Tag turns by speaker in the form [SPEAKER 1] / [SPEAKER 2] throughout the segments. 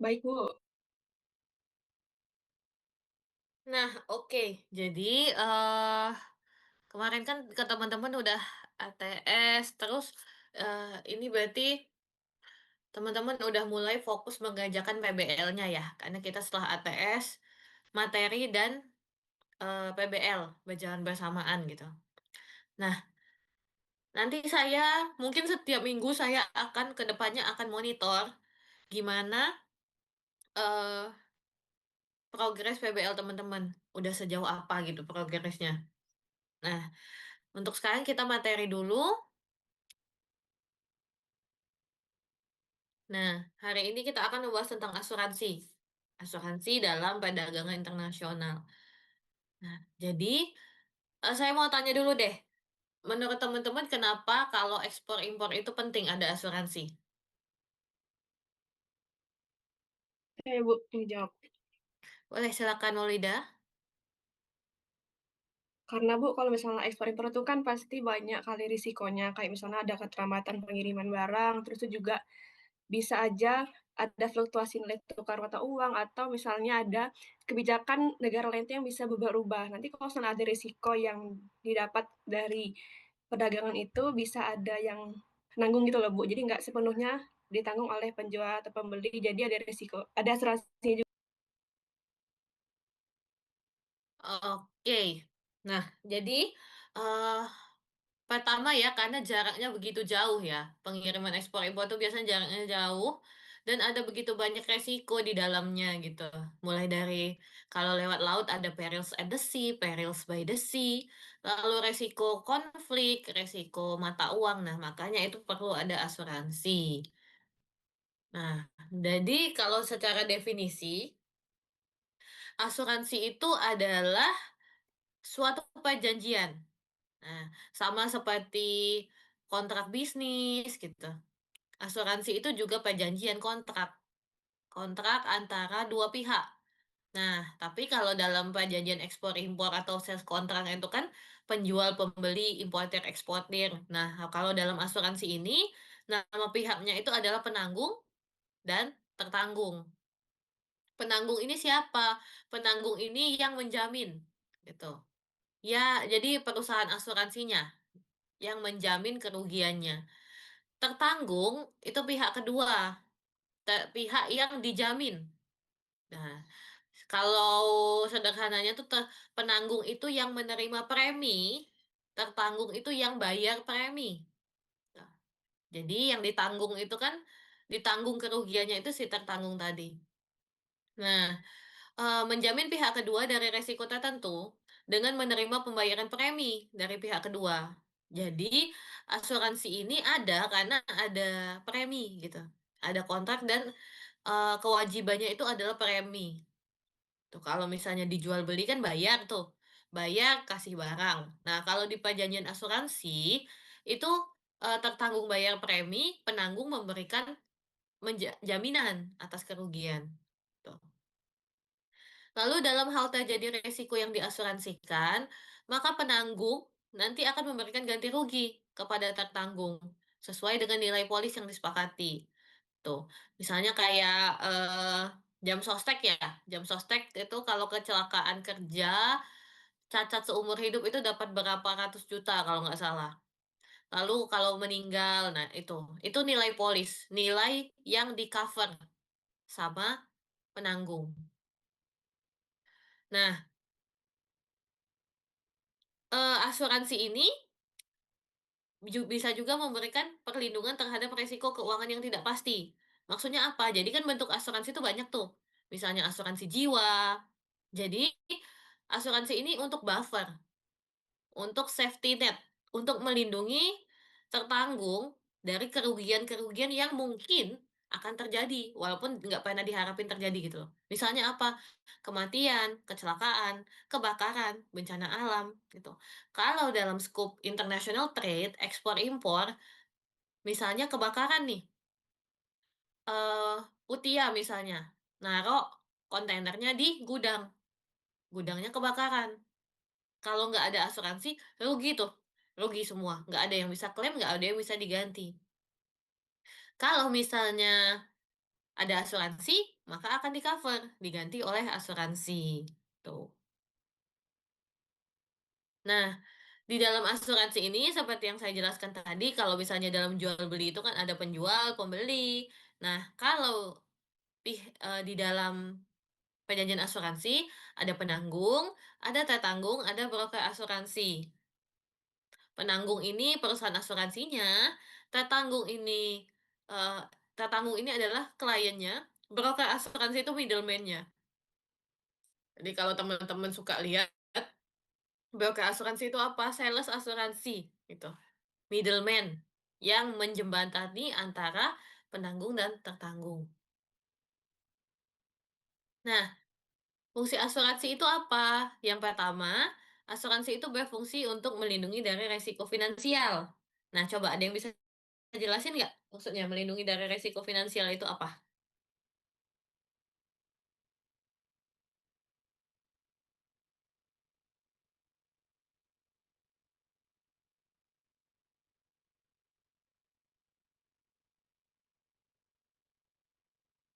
[SPEAKER 1] Baik, Bu.
[SPEAKER 2] Nah, oke. Jadi, kemarin kan ke teman-teman udah ATS, terus, ini berarti teman-teman udah mulai fokus mengerjakan PBL-nya ya? Karena kita setelah ATS, materi dan, PBL berjalan bersamaan gitu. Nah, nanti saya mungkin setiap minggu saya akan ke depannya akan monitor gimana, eee, progres PBL teman-teman, udah sejauh apa gitu progresnya. Nah, untuk sekarang kita materi dulu. Nah, hari ini kita akan membahas tentang asuransi. Asuransi dalam perdagangan internasional. Nah, jadi, saya mau tanya dulu deh, menurut teman-teman kenapa kalau ekspor impor itu penting ada asuransi?
[SPEAKER 1] Bu, yang jawab.
[SPEAKER 2] Boleh silakan Maulida.
[SPEAKER 1] Karena Bu, kalau misalnya ekspor impor itu kan pasti banyak kali risikonya, kayak misalnya ada keterlambatan pengiriman barang, terus itu juga bisa aja ada fluktuasi nilai tukar mata uang, atau misalnya ada kebijakan negara lain tuh yang bisa berubah-ubah. Nanti kalau misalnya ada risiko yang didapat dari perdagangan itu, bisa ada yang nanggung gitu loh Bu. Jadi nggak sepenuhnya ditanggung oleh penjual atau pembeli, jadi ada risiko, ada asuransinya juga.
[SPEAKER 2] Oke. Nah, jadi, eee, pertama ya, karena jaraknya begitu jauh ya, pengiriman ekspor impor itu biasanya jaraknya jauh, dan ada begitu banyak resiko di dalamnya gitu. Mulai dari kalau lewat laut ada perils at the sea, perils by the sea, lalu resiko konflik, resiko mata uang. Nah, makanya itu perlu ada asuransi. Nah, jadi kalau secara definisi, asuransi itu adalah suatu perjanjian. Nah, sama seperti kontrak bisnis gitu. Asuransi itu juga perjanjian kontrak, kontrak antara dua pihak. Nah, tapi kalau dalam perjanjian ekspor impor atau sales kontrak itu kan penjual pembeli importer eksportir. Nah, kalau dalam asuransi ini nama pihaknya itu adalah penanggung dan tertanggung. Penanggung ini siapa? Penanggung ini yang menjamin gitu. Ya, jadi perusahaan asuransinya yang menjamin kerugiannya. Tertanggung itu pihak kedua, pihak yang dijamin. Nah, kalau sederhananya tuh penanggung itu yang menerima premi, tertanggung itu yang bayar premi. Nah, jadi yang ditanggung itu kan ditanggung kerugiannya itu si tertanggung tadi. Nah, menjamin pihak kedua dari resiko tertentu dengan menerima pembayaran premi dari pihak kedua. Jadi, asuransi ini ada karena ada premi gitu. Ada kontrak dan, kewajibannya itu adalah premi. Tuh kalau misalnya dijual beli kan bayar tuh, bayar kasih barang. Nah, kalau di perjanjian asuransi itu, tertanggung bayar premi, penanggung memberikan jaminan atas kerugian, tuh. Lalu dalam hal terjadi resiko yang diasuransikan, maka penanggung nanti akan memberikan ganti rugi kepada tertanggung sesuai dengan nilai polis yang disepakati. Tuh, misalnya kayak jam sostek ya, jam sostek itu kalau kecelakaan kerja cacat seumur hidup itu dapat berapa ratus juta kalau nggak salah. Lalu kalau meninggal, nah itu nilai polis, nilai yang di cover sama penanggung. Nah, asuransi ini bisa juga memberikan perlindungan terhadap resiko keuangan yang tidak pasti. Maksudnya apa? Jadi kan bentuk asuransi itu banyak tuh. Misalnya asuransi jiwa. Jadi asuransi ini untuk buffer, untuk safety net, untuk melindungi tertanggung dari kerugian-kerugian yang mungkin akan terjadi, walaupun nggak pernah diharapin terjadi gitu loh. Misalnya apa? Kematian, kecelakaan, kebakaran, bencana alam, gitu. Kalau dalam skup international trade, ekspor impor, misalnya kebakaran nih, eee, Mutia misalnya, naruh kontainernya di gudang, gudangnya kebakaran. Kalau nggak ada asuransi, rugi tuh, rugi semua, nggak ada yang bisa klaim, nggak ada yang bisa diganti. Kalau misalnya ada asuransi, maka akan di-cover, diganti oleh asuransi, tuh. Nah, di dalam asuransi ini seperti yang saya jelaskan tadi, kalau misalnya dalam jual beli itu kan ada penjual, pembeli. Nah, kalau di dalam perjanjian asuransi, ada penanggung, ada tertanggung, ada broker asuransi. Penanggung ini perusahaan asuransinya, tertanggung ini, eee, tertanggung ini adalah kliennya, broker asuransi itu middleman-nya. Jadi kalau teman-teman suka lihat, broker asuransi itu apa? Sales asuransi, gitu. Middleman, yang menjembatani antara penanggung dan tertanggung. Nah, fungsi asuransi itu apa? Yang pertama, asuransi itu berfungsi untuk melindungi dari resiko finansial. Nah, coba ada yang bisa jelasin nggak maksudnya melindungi dari resiko finansial itu apa?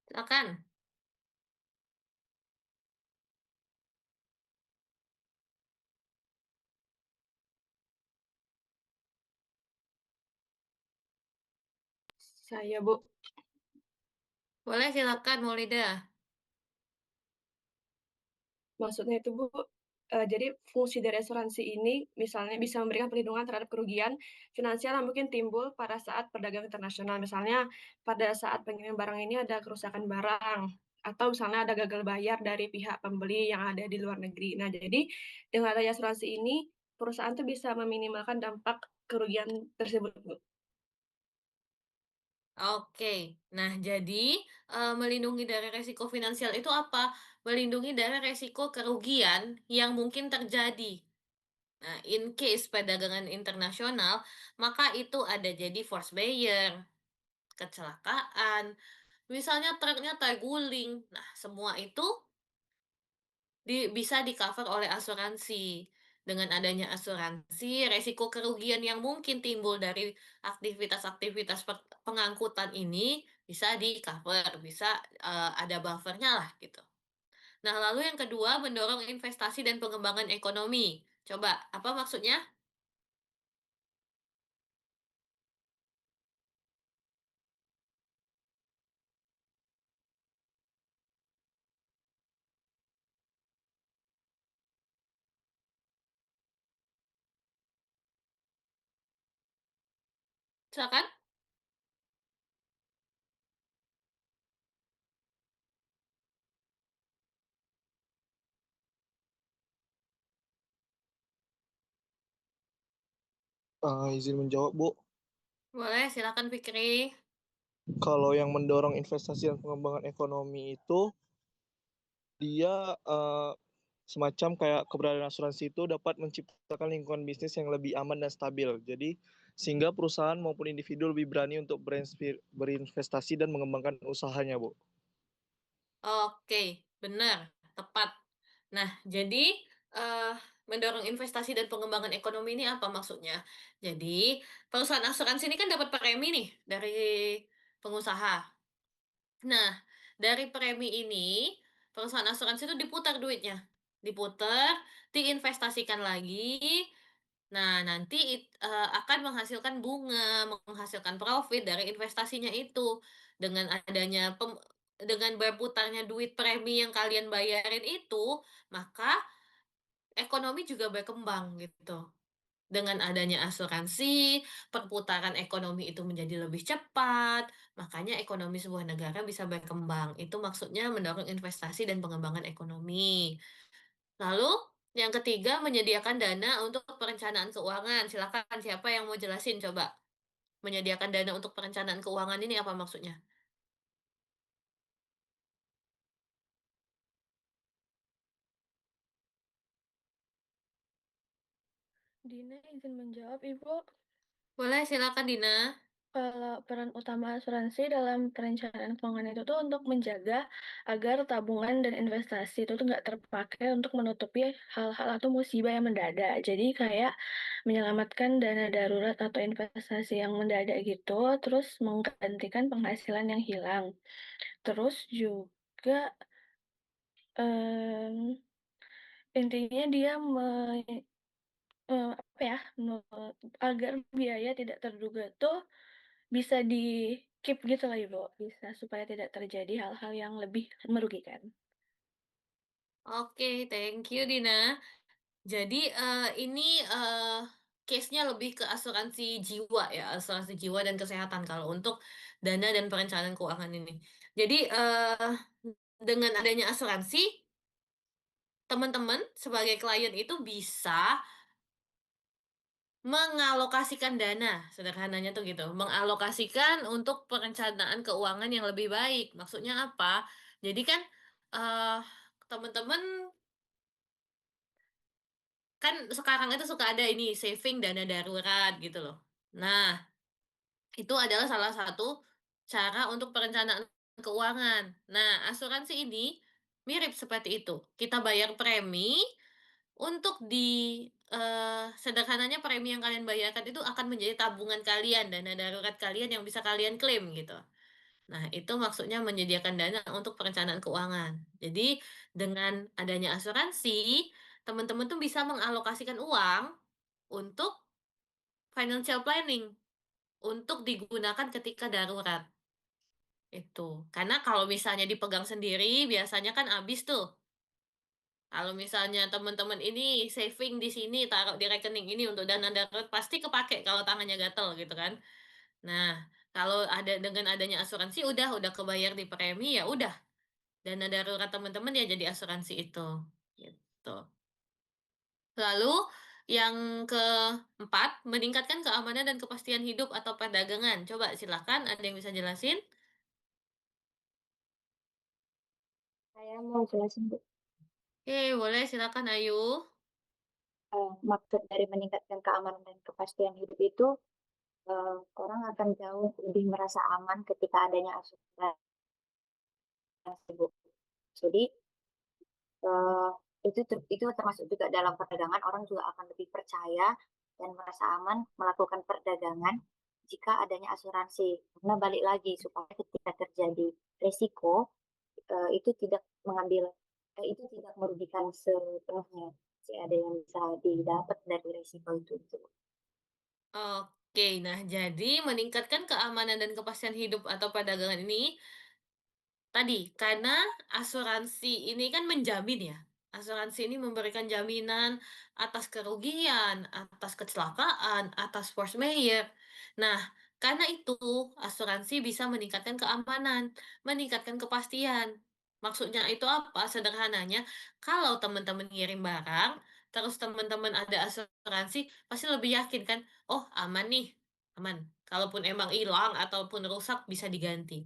[SPEAKER 2] Silakan.
[SPEAKER 1] Saya, Bu.
[SPEAKER 2] Boleh silakan Maulida.
[SPEAKER 1] Maksudnya itu, Bu, jadi fungsi dari asuransi ini misalnya bisa memberikan perlindungan terhadap kerugian finansial yang mungkin timbul pada saat perdagangan internasional. Misalnya pada saat pengiriman barang ini ada kerusakan barang, atau misalnya ada gagal bayar dari pihak pembeli yang ada di luar negeri. Nah, jadi dengan adanya asuransi ini, perusahaan tuh bisa meminimalkan dampak kerugian tersebut, Bu.
[SPEAKER 2] Oke. Nah, jadi, melindungi dari resiko finansial itu apa? Melindungi dari resiko kerugian yang mungkin terjadi. Nah, in case perdagangan internasional, maka itu ada jadi force majeure, kecelakaan, misalnya truknya terguling. Nah, semua itu bisa di-cover oleh asuransi. Dengan adanya asuransi, resiko kerugian yang mungkin timbul dari aktivitas-aktivitas pengangkutan ini bisa di-cover, bisa, ada buffernya lah gitu. Nah, lalu yang kedua, mendorong investasi dan pengembangan ekonomi. Coba, apa maksudnya? Silakan.
[SPEAKER 3] Izin menjawab, Bu.
[SPEAKER 2] Boleh, silakan Fikri.
[SPEAKER 3] Kalau yang mendorong investasi dan pengembangan ekonomi itu, dia semacam kayak keberadaan asuransi itu dapat menciptakan lingkungan bisnis yang lebih aman dan stabil. Jadi, sehingga perusahaan maupun individu lebih berani untuk berinvestasi dan mengembangkan usahanya, Bu.
[SPEAKER 2] Oke, benar, tepat. Nah, jadi, eee, mendorong investasi dan pengembangan ekonomi ini apa maksudnya? Jadi, perusahaan asuransi ini kan dapat premi nih dari pengusaha. Nah, dari premi ini, perusahaan asuransi itu diputar duitnya. Diputar, diinvestasikan lagi. Nah, nanti akan menghasilkan bunga, menghasilkan profit dari investasinya itu. Dengan adanya dengan berputarnya duit premi yang kalian bayarin itu, maka ekonomi juga berkembang gitu. Dengan adanya asuransi, perputaran ekonomi itu menjadi lebih cepat, makanya ekonomi sebuah negara bisa berkembang. Itu maksudnya mendorong investasi dan pengembangan ekonomi. Lalu, yang ketiga menyediakan dana untuk perencanaan keuangan. Silakan siapa yang mau jelasin coba? Menyediakan dana untuk perencanaan keuangan ini apa maksudnya?
[SPEAKER 4] Dina izin menjawab, Ibu.
[SPEAKER 2] Boleh silakan Dina.
[SPEAKER 1] Kalau peran utama asuransi dalam perencanaan keuangan itu tuh untuk menjaga agar tabungan dan investasi itu tuh nggak terpakai untuk menutupi hal-hal atau musibah yang mendadak. Jadi kayak menyelamatkan dana darurat atau investasi yang mendadak gitu, terus menggantikan penghasilan yang hilang. Terus juga em, intinya dia apa ya, agar biaya tidak terduga tuh bisa di-keep gitu lah Ibu, bisa supaya tidak terjadi hal-hal yang lebih merugikan.
[SPEAKER 2] Oke, thank you Dina. Jadi, ini, case-nya lebih ke asuransi jiwa ya, asuransi jiwa dan kesehatan kalau untuk dana dan perencanaan keuangan ini. Jadi, dengan adanya asuransi, teman-teman sebagai klien itu bisa mengalokasikan dana, sederhananya tuh gitu, mengalokasikan untuk perencanaan keuangan yang lebih baik. Maksudnya apa? Jadi kan, eee, teman-teman kan sekarang itu suka ada ini saving dana darurat gitu loh. Nah, itu adalah salah satu cara untuk perencanaan keuangan. Nah, asuransi ini mirip seperti itu. Kita bayar premi untuk sederhananya premi yang kalian bayarkan itu akan menjadi tabungan kalian, dana darurat kalian yang bisa kalian klaim gitu. Nah, itu maksudnya menyediakan dana untuk perencanaan keuangan. Jadi, dengan adanya asuransi, teman-teman tuh bisa mengalokasikan uang untuk financial planning, untuk digunakan ketika darurat, itu. Karena kalau misalnya dipegang sendiri, biasanya kan habis tuh. Kalau misalnya teman-teman ini saving di sini, taruh di rekening ini untuk dana darurat, pasti kepake kalau tangannya gatel gitu kan. Nah, kalau dengan adanya asuransi udah kebayar di premi, ya udah, dana darurat teman-teman ya jadi asuransi itu, gitu. Lalu yang keempat, meningkatkan keamanan dan kepastian hidup atau perdagangan. Coba silakan ada yang bisa jelasin?
[SPEAKER 4] Saya mau jelasin, Bu.
[SPEAKER 2] Oke, boleh silakan Ayu.
[SPEAKER 4] Maksud dari meningkatkan keamanan dan kepastian hidup itu, orang akan jauh lebih merasa aman ketika adanya asuransi, Bu. Jadi, eee, itu termasuk juga dalam perdagangan, orang juga akan lebih percaya dan merasa aman melakukan perdagangan jika adanya asuransi. Karena balik lagi, supaya ketika terjadi risiko, itu tidak mengambil itu tidak merugikan sepenuhnya, masih ada yang bisa didapat dari risiko itu, gitu.
[SPEAKER 2] Oke, nah jadi meningkatkan keamanan dan kepastian hidup atau perdagangan ini tadi, karena asuransi ini kan menjamin ya, asuransi ini memberikan jaminan atas kerugian, atas kecelakaan, atas force majeure. Nah, karena itu asuransi bisa meningkatkan keamanan, meningkatkan kepastian. Maksudnya itu apa? Sederhananya, kalau teman-teman ngirim barang, terus teman-teman ada asuransi, pasti lebih yakin kan, "Oh, aman nih, aman. Kalaupun emang hilang ataupun rusak bisa diganti."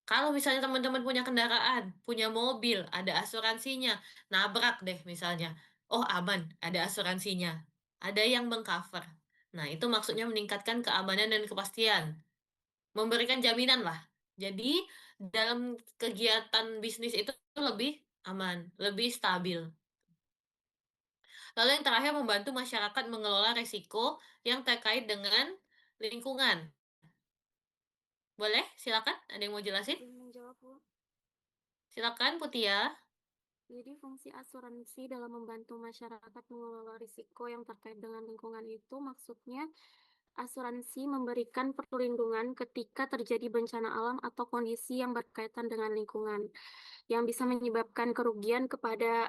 [SPEAKER 2] Kalau misalnya teman-teman punya kendaraan, punya mobil, ada asuransinya, nabrak deh misalnya, oh aman, ada asuransinya, ada yang mengcover. Nah, itu maksudnya meningkatkan keamanan dan kepastian, memberikan jaminan lah. Jadi, dalam kegiatan bisnis itu lebih aman, lebih stabil. Lalu yang terakhir membantu masyarakat mengelola risiko yang terkait dengan lingkungan. Boleh? Silakan, ada yang mau jelasin?
[SPEAKER 1] Menjawab, Bu.
[SPEAKER 2] Silakan, Putia.
[SPEAKER 1] Jadi fungsi asuransi dalam membantu masyarakat mengelola risiko yang terkait dengan lingkungan itu maksudnya asuransi memberikan perlindungan ketika terjadi bencana alam atau kondisi yang berkaitan dengan lingkungan yang bisa menyebabkan kerugian kepada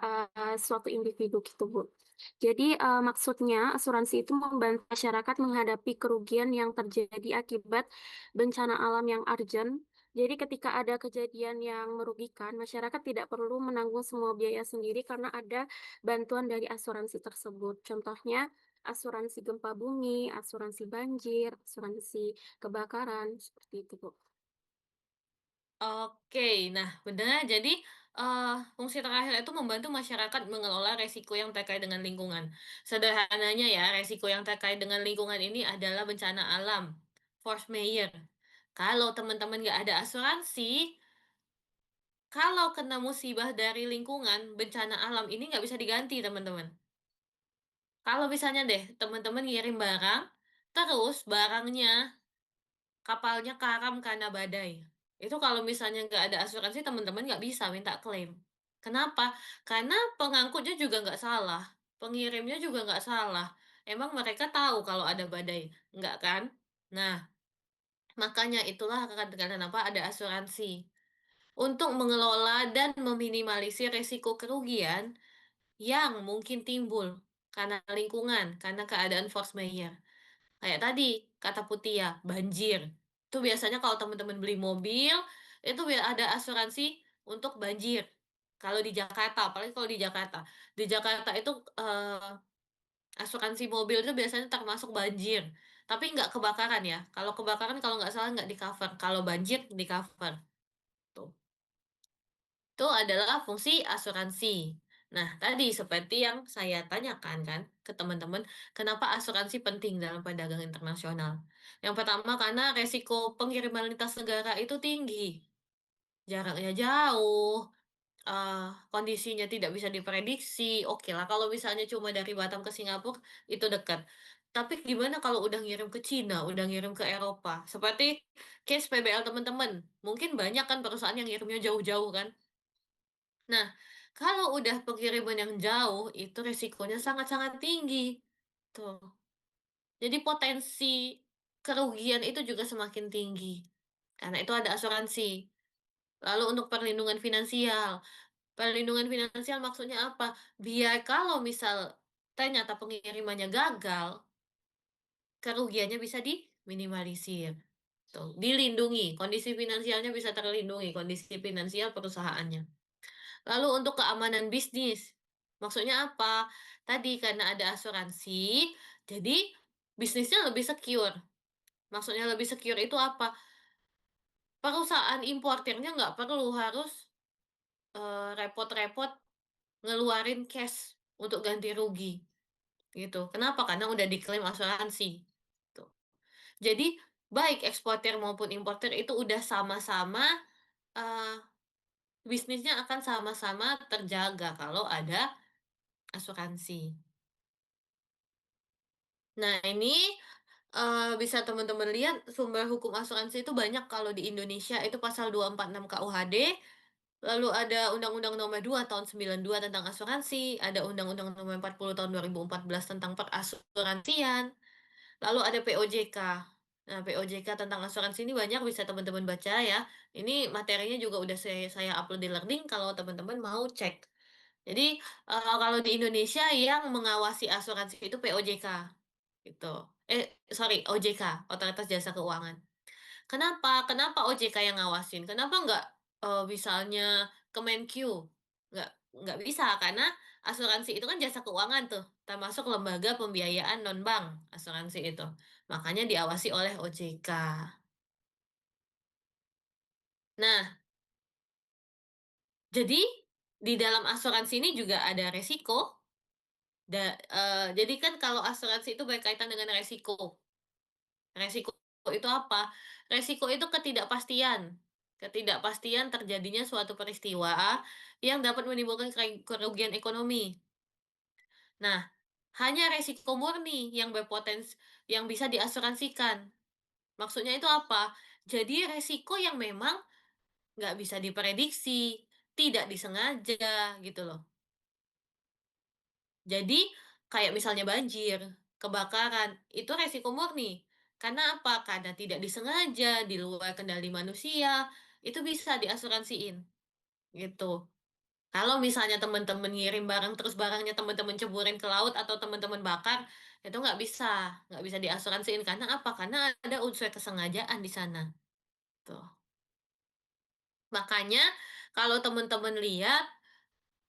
[SPEAKER 1] suatu individu gitu, Bu. Jadi maksudnya asuransi itu membantu masyarakat menghadapi kerugian yang terjadi akibat bencana alam yang urgent. Jadi ketika ada kejadian yang merugikan, masyarakat tidak perlu menanggung semua biaya sendiri karena ada bantuan dari asuransi tersebut. Contohnya asuransi gempa bumi, asuransi banjir, asuransi kebakaran, seperti itu, Bu.
[SPEAKER 2] Oke, nah benar. Jadi, fungsi terakhir itu membantu masyarakat mengelola resiko yang terkait dengan lingkungan. Sederhananya ya, resiko yang terkait dengan lingkungan ini adalah bencana alam. force majeure. Kalau teman-teman nggak ada asuransi, kalau kena musibah dari lingkungan, bencana alam ini nggak bisa diganti, teman-teman. Kalau misalnya deh, teman-teman ngirim barang, terus barangnya, kapalnya karam karena badai. Itu kalau misalnya nggak ada asuransi, teman-teman nggak bisa minta klaim. Kenapa? Karena pengangkutnya juga nggak salah, pengirimnya juga nggak salah. Emang mereka tahu kalau ada badai? Nggak kan? Nah, makanya itulah kenapa ada asuransi. Untuk mengelola dan meminimalisir risiko kerugian yang mungkin timbul karena lingkungan, karena keadaan force majeure. Kayak tadi, kata Putia, banjir. Itu biasanya kalau teman-teman beli mobil, itu ada asuransi untuk banjir. Kalau di Jakarta, apalagi kalau di Jakarta. Di Jakarta itu asuransi mobil itu biasanya termasuk banjir. Tapi nggak kebakaran ya. Kalau kebakaran kalau nggak salah nggak di-cover. Kalau banjir di-cover. Tuh. Itu adalah fungsi asuransi. Nah, tadi seperti yang saya tanyakan kan ke teman-teman, kenapa asuransi penting dalam perdagangan internasional? Yang pertama karena resiko pengiriman lintas negara itu tinggi. Jaraknya jauh, kondisinya tidak bisa diprediksi. Oke lah, kalau misalnya cuma dari Batam ke Singapura, itu dekat. Tapi gimana kalau udah ngirim ke Cina, udah ngirim ke Eropa? Seperti case PBL teman-teman. Mungkin banyak kan perusahaan yang ngirimnya jauh-jauh kan? Nah, kalau udah pengiriman yang jauh, itu resikonya sangat-sangat tinggi. Tuh. Jadi potensi kerugian itu juga semakin tinggi. Karena itu ada asuransi. Lalu untuk perlindungan finansial. Perlindungan finansial maksudnya apa? Biar kalau misal ternyata pengirimannya gagal, kerugiannya bisa diminimalisir. Tuh, dilindungi. Kondisi finansialnya bisa terlindungi, kondisi finansial perusahaannya. Lalu untuk keamanan bisnis, maksudnya apa? Tadi karena ada asuransi, jadi bisnisnya lebih secure. Maksudnya lebih secure itu apa? Perusahaan importirnya nggak perlu harus repot-repot ngeluarin cash untuk ganti rugi, gitu. Kenapa? Karena udah diklaim asuransi. Tuh. Jadi baik eksportir maupun importir itu udah sama-sama eh, bisnisnya akan sama-sama terjaga kalau ada asuransi. Nah, ini bisa teman-teman lihat sumber hukum asuransi itu banyak kalau di Indonesia itu pasal 246 KUHD, lalu ada Undang-Undang Nomor 2 tahun 92 tentang asuransi, ada Undang-Undang Nomor 40 tahun 2014 tentang perasuransian, lalu ada POJK. Nah, POJK tentang asuransi ini banyak bisa teman-teman baca ya. Ini materinya juga udah saya upload di Learning kalau teman-teman mau cek. Jadi, kalau di Indonesia yang mengawasi asuransi itu POJK gitu. Sorry, OJK, Otoritas Jasa Keuangan. Kenapa? Kenapa OJK yang ngawasin? Kenapa nggak misalnya Kemenkyu? Nggak bisa karena asuransi itu kan jasa keuangan tuh, termasuk lembaga pembiayaan non-bank asuransi itu. Makanya diawasi oleh OJK. Nah, jadi di dalam asuransi ini juga ada resiko. Jadi kan kalau asuransi itu berkaitan dengan resiko. Resiko itu apa? Resiko itu ketidakpastian. Ketidakpastian terjadinya suatu peristiwa yang dapat menimbulkan kerugian ekonomi. Nah, hanya resiko murni yang berpotensi yang bisa diasuransikan. Maksudnya itu apa? Jadi resiko yang memang nggak bisa diprediksi, tidak disengaja gitu loh. Jadi kayak misalnya banjir, kebakaran, itu resiko murni. Karena apa? Karena tidak disengaja, di luar kendali manusia, itu bisa diasuransiin. Gitu. Kalau misalnya teman-teman ngirim barang terus barangnya teman-teman ceburin ke laut atau teman-teman bakar, itu nggak bisa diasuransiin. Karena apa? Karena ada unsur kesengajaan di sana. Tuh. Makanya kalau teman-teman lihat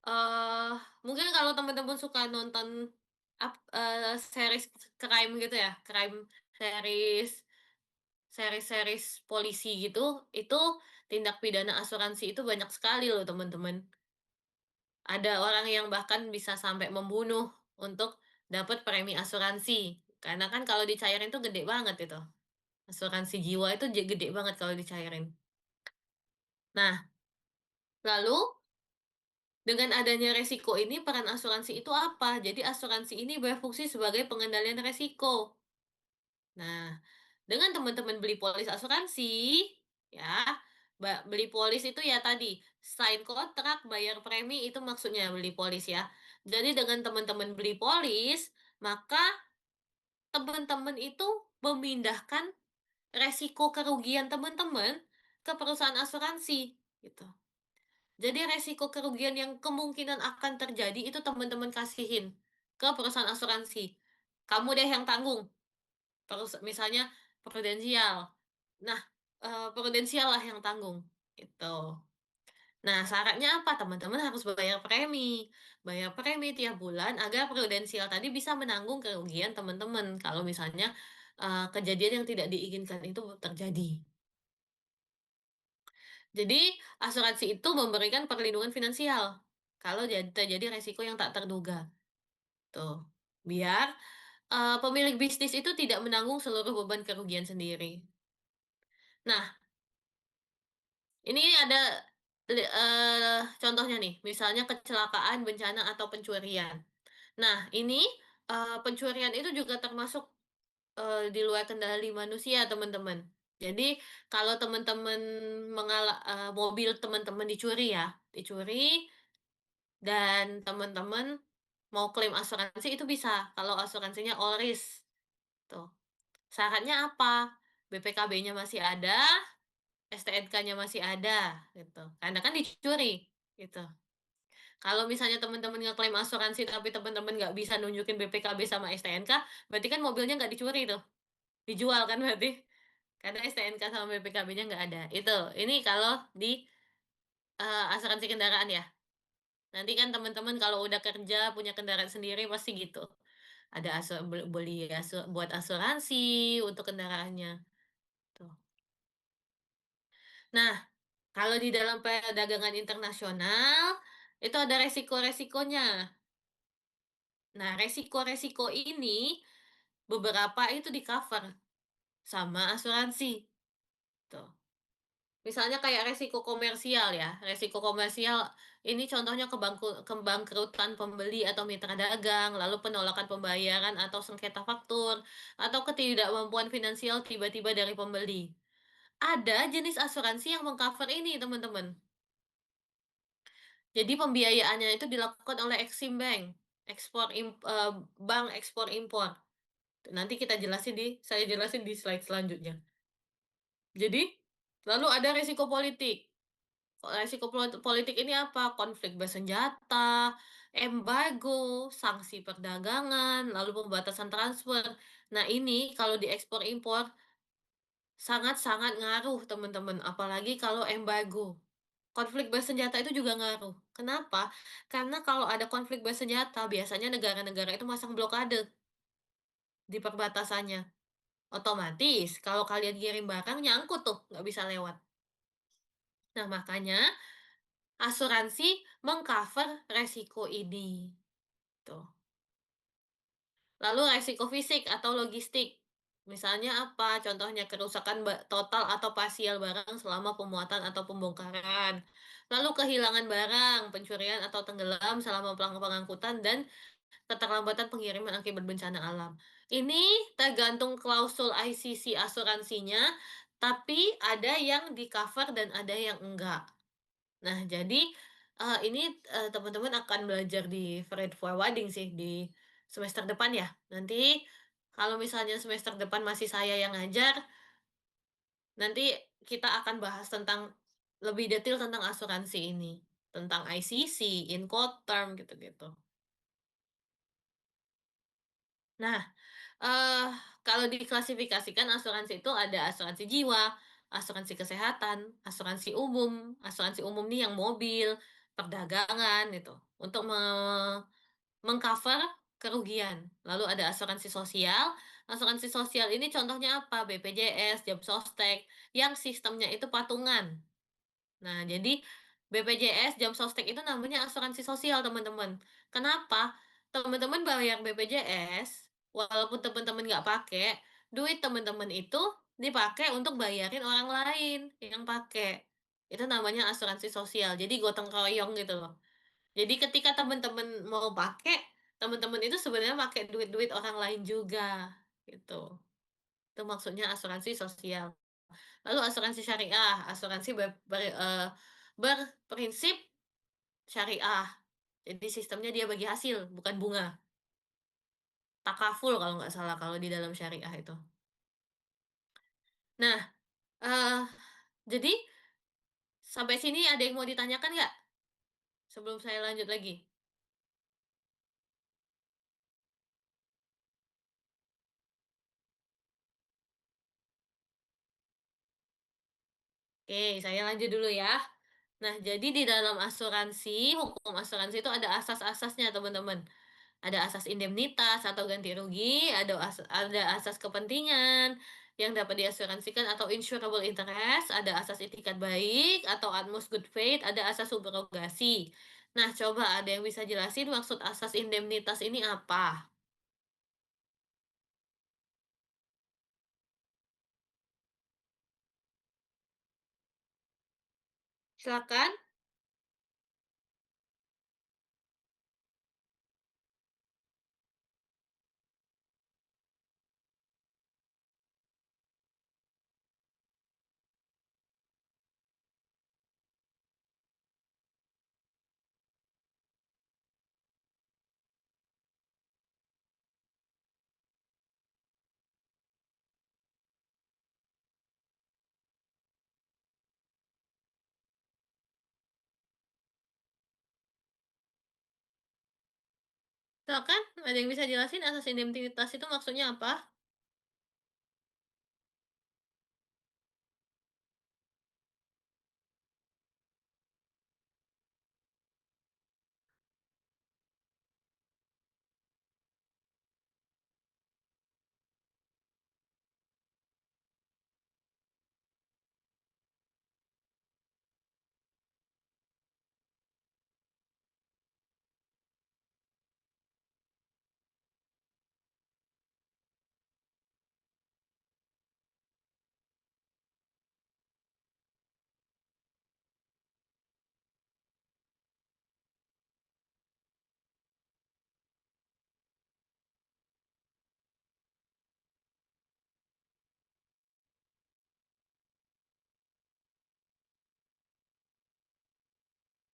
[SPEAKER 2] eh mungkin kalau teman-teman suka nonton series crime gitu ya, crime series, series polisi gitu, itu tindak pidana asuransi itu banyak sekali loh teman-teman. Ada orang yang bahkan bisa sampai membunuh untuk dapat premi asuransi. Karena kan kalau dicairin tuh gede banget itu Asuransi jiwa itu gede banget kalau dicairin. Nah, lalu dengan adanya resiko ini, peran asuransi itu apa? Jadi asuransi ini berfungsi sebagai pengendalian resiko. Nah, dengan teman-teman beli polis asuransi, ya, beli polis itu ya tadi, sign kontrak, bayar premi, itu maksudnya beli polis ya. Jadi dengan teman-teman beli polis, maka teman-teman itu memindahkan resiko kerugian teman-teman ke perusahaan asuransi, gitu. Jadi resiko kerugian yang kemungkinan akan terjadi itu teman-teman kasihin ke perusahaan asuransi. Kamu deh yang tanggung. Misalnya prudensial. Nah, prudensial lah yang tanggung. Gitu. Nah, syaratnya apa? Teman-teman harus bayar premi. Bayar premi tiap bulan agar prudensial tadi bisa menanggung kerugian teman-teman. Kalau misalnya kejadian yang tidak diinginkan itu terjadi. Jadi, asuransi itu memberikan perlindungan finansial kalau terjadi resiko yang tak terduga. Tuh. Biar pemilik bisnis itu tidak menanggung seluruh beban kerugian sendiri. Nah, ini ada contohnya nih, misalnya kecelakaan, bencana, atau pencurian. Nah, ini pencurian itu juga termasuk di luar kendali manusia, teman-teman. Jadi, kalau teman-teman mobil teman-teman dicuri ya, dicuri dan teman-teman mau klaim asuransi itu bisa, kalau asuransinya all risk, tuh. Syaratnya apa? BPKB-nya masih ada, STNK-nya masih ada, gitu. Karena kan dicuri, gitu. Kalau misalnya teman-teman ngeklaim asuransi tapi teman-teman nggak bisa nunjukin BPKB sama STNK, berarti kan mobilnya nggak dicuri tuh. Dijual kan berarti. Karena STNK sama BPKB-nya nggak ada. Ini kalau di asuransi kendaraan ya. Nanti kan teman-teman kalau udah kerja punya kendaraan sendiri pasti gitu. Ada beli buat asuransi untuk kendaraannya. Tuh. Nah, kalau di dalam perdagangan internasional itu ada resiko-resikonya. Nah, resiko-resiko ini beberapa itu di-cover sama asuransi. Tuh. Misalnya kayak resiko komersial ya. Resiko komersial ini contohnya kebangkrutan pembeli atau mitra dagang, lalu penolakan pembayaran atau sengketa faktur, atau ketidakmampuan finansial tiba-tiba dari pembeli. Ada jenis asuransi yang mengcover ini, teman-teman. Jadi pembiayaannya itu dilakukan oleh Exim Bank, bank ekspor impor. Nanti saya jelasin di slide selanjutnya. Jadi, lalu ada resiko politik. Resiko politik ini apa? Konflik bersenjata, embargo, sanksi perdagangan, lalu pembatasan transfer. Nah, ini kalau diekspor impor sangat-sangat ngaruh, teman-teman. Apalagi kalau embargo. Konflik bersenjata itu juga ngaruh. Kenapa? Karena kalau ada konflik bersenjata, biasanya negara-negara itu masang blokade di perbatasannya. Otomatis, kalau kalian kirim barang, nyangkut tuh, nggak bisa lewat. Nah, makanya asuransi mengcover resiko ini. Tuh. Lalu resiko fisik atau logistik. Misalnya apa? Contohnya kerusakan total atau parsial barang selama pemuatan atau pembongkaran. Lalu kehilangan barang, pencurian atau tenggelam selama pengangkutan, dan keterlambatan pengiriman akibat bencana alam. Ini tergantung klausul ICC asuransinya, tapi ada yang di-cover dan ada yang enggak. Nah, jadi ini teman-teman akan belajar di freight forwarding sih di semester depan ya. Nanti kalau misalnya semester depan masih saya yang ngajar, nanti kita akan bahas tentang lebih detail tentang asuransi ini, tentang ICC, Incoterm gitu-gitu. Nah, eh kalau diklasifikasikan asuransi itu ada asuransi jiwa, asuransi kesehatan, asuransi umum nih yang mobil, perdagangan gitu, untuk mengcover kerugian. Lalu ada asuransi sosial ini contohnya apa? BPJS, Jamsostek, yang sistemnya itu patungan. Nah, jadi BPJS, Jamsostek itu namanya asuransi sosial, teman-teman. Kenapa? Teman-teman bayar BPJS, walaupun teman-teman nggak pakai, duit teman-teman itu dipakai untuk bayarin orang lain yang pakai. Itu namanya asuransi sosial, jadi gotong royong gitu loh. Jadi ketika temen-temen mau pakai, temen-temen itu sebenarnya pakai duit-duit orang lain juga, gitu. Itu maksudnya asuransi sosial. Lalu asuransi syariah, asuransi berprinsip syariah. Jadi sistemnya dia bagi hasil, bukan bunga. Takaful kalau nggak salah kalau di dalam syariah itu. Nah, eee, jadi sampai sini ada yang mau ditanyakan nggak? Sebelum saya lanjut lagi. Oke, saya lanjut dulu ya. Nah, jadi di dalam asuransi, hukum asuransi itu ada asas-asasnya, teman-teman. Ada asas indemnitas atau ganti rugi, ada asas kepentingan yang dapat diasuransikan atau insurable interest, ada asas itikat baik atau utmost good faith, ada asas subrogasi. Nah, coba ada yang bisa jelasin maksud asas indemnitas ini apa? Silakan. Silakan, ada yang bisa jelasin asas indemnitas itu maksudnya apa?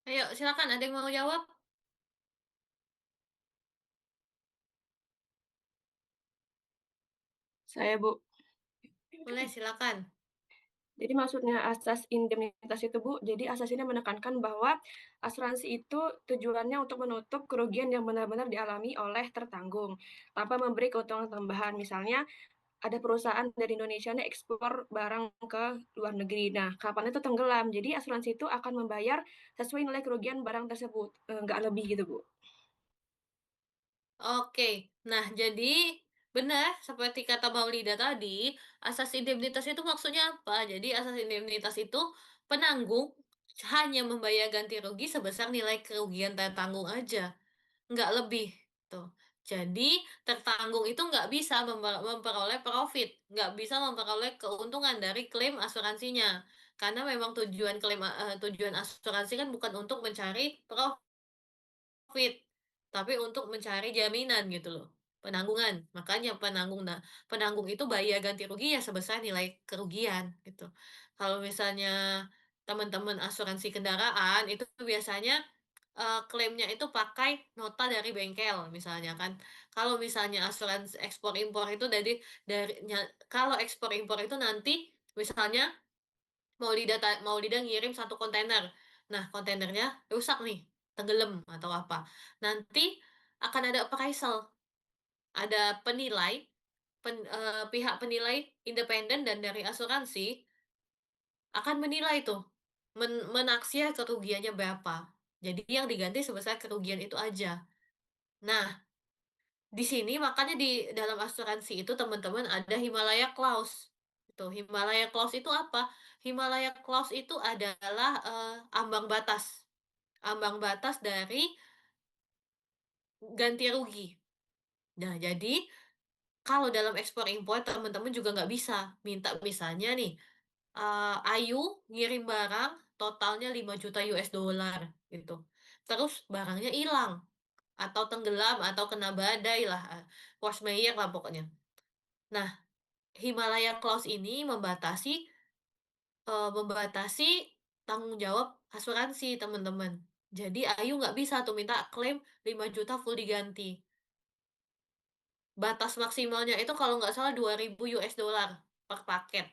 [SPEAKER 2] Ayo, silakan, ada yang mau jawab?
[SPEAKER 1] Saya, Bu.
[SPEAKER 2] Boleh, silakan.
[SPEAKER 1] Jadi maksudnya asas indemnitas itu, Bu, jadi asas ini menekankan bahwa asuransi itu tujuannya untuk menutup kerugian yang benar-benar dialami oleh tertanggung, tanpa memberi keuntungan tambahan. Misalnya, ada perusahaan dari Indonesia nih ekspor barang ke luar negeri. Nah, kapalnya itu tenggelam, jadi asuransi itu akan membayar sesuai nilai kerugian barang tersebut, nggak lebih gitu, Bu.
[SPEAKER 2] Oke. Nah, jadi benar seperti kata Maulida tadi, asas indemnitas itu maksudnya apa? Jadi asas indemnitas itu penanggung hanya membayar ganti rugi sebesar nilai kerugian tertanggung aja, nggak lebih, tuh. Jadi tertanggung itu nggak bisa memperoleh profit, nggak bisa memperoleh keuntungan dari klaim asuransinya. Karena memang tujuan asuransi kan bukan untuk mencari profit, tapi untuk mencari jaminan gitu loh, penanggungan. Makanya penanggung itu bayar ganti rugi ya sebesar nilai kerugian gitu. Kalau misalnya teman-teman asuransi kendaraan itu biasanya klaimnya itu pakai nota dari bengkel misalnya kan. Kalau misalnya asuransi ekspor impor itu kalau ekspor impor itu nanti misalnya Maulida ngirim satu kontainer. Nah, kontainernya rusak nih, tenggelam atau apa. Nanti akan ada appraisal, ada pihak penilai independen dan dari asuransi akan menilai tuh, menaksir kerugiannya berapa. Jadi yang diganti sebesar kerugian itu aja. Nah, di sini makanya di dalam asuransi itu teman-teman ada Himalaya Clause. Itu Himalaya Clause itu apa? Himalaya Clause itu adalah ambang batas. Ambang batas dari ganti rugi. Nah, jadi kalau dalam ekspor-impor teman-teman juga nggak bisa minta misalnya nih, Ayu ngirim barang totalnya 5 juta US dollar gitu, terus barangnya hilang atau tenggelam atau kena badai lah, force majeure lah pokoknya. Nah, Himalaya Clause ini membatasi tanggung jawab asuransi, teman-teman. Jadi Ayu nggak bisa tuh minta klaim 5 juta full diganti. Batas maksimalnya itu kalau nggak salah 2.000 US dollar per paket,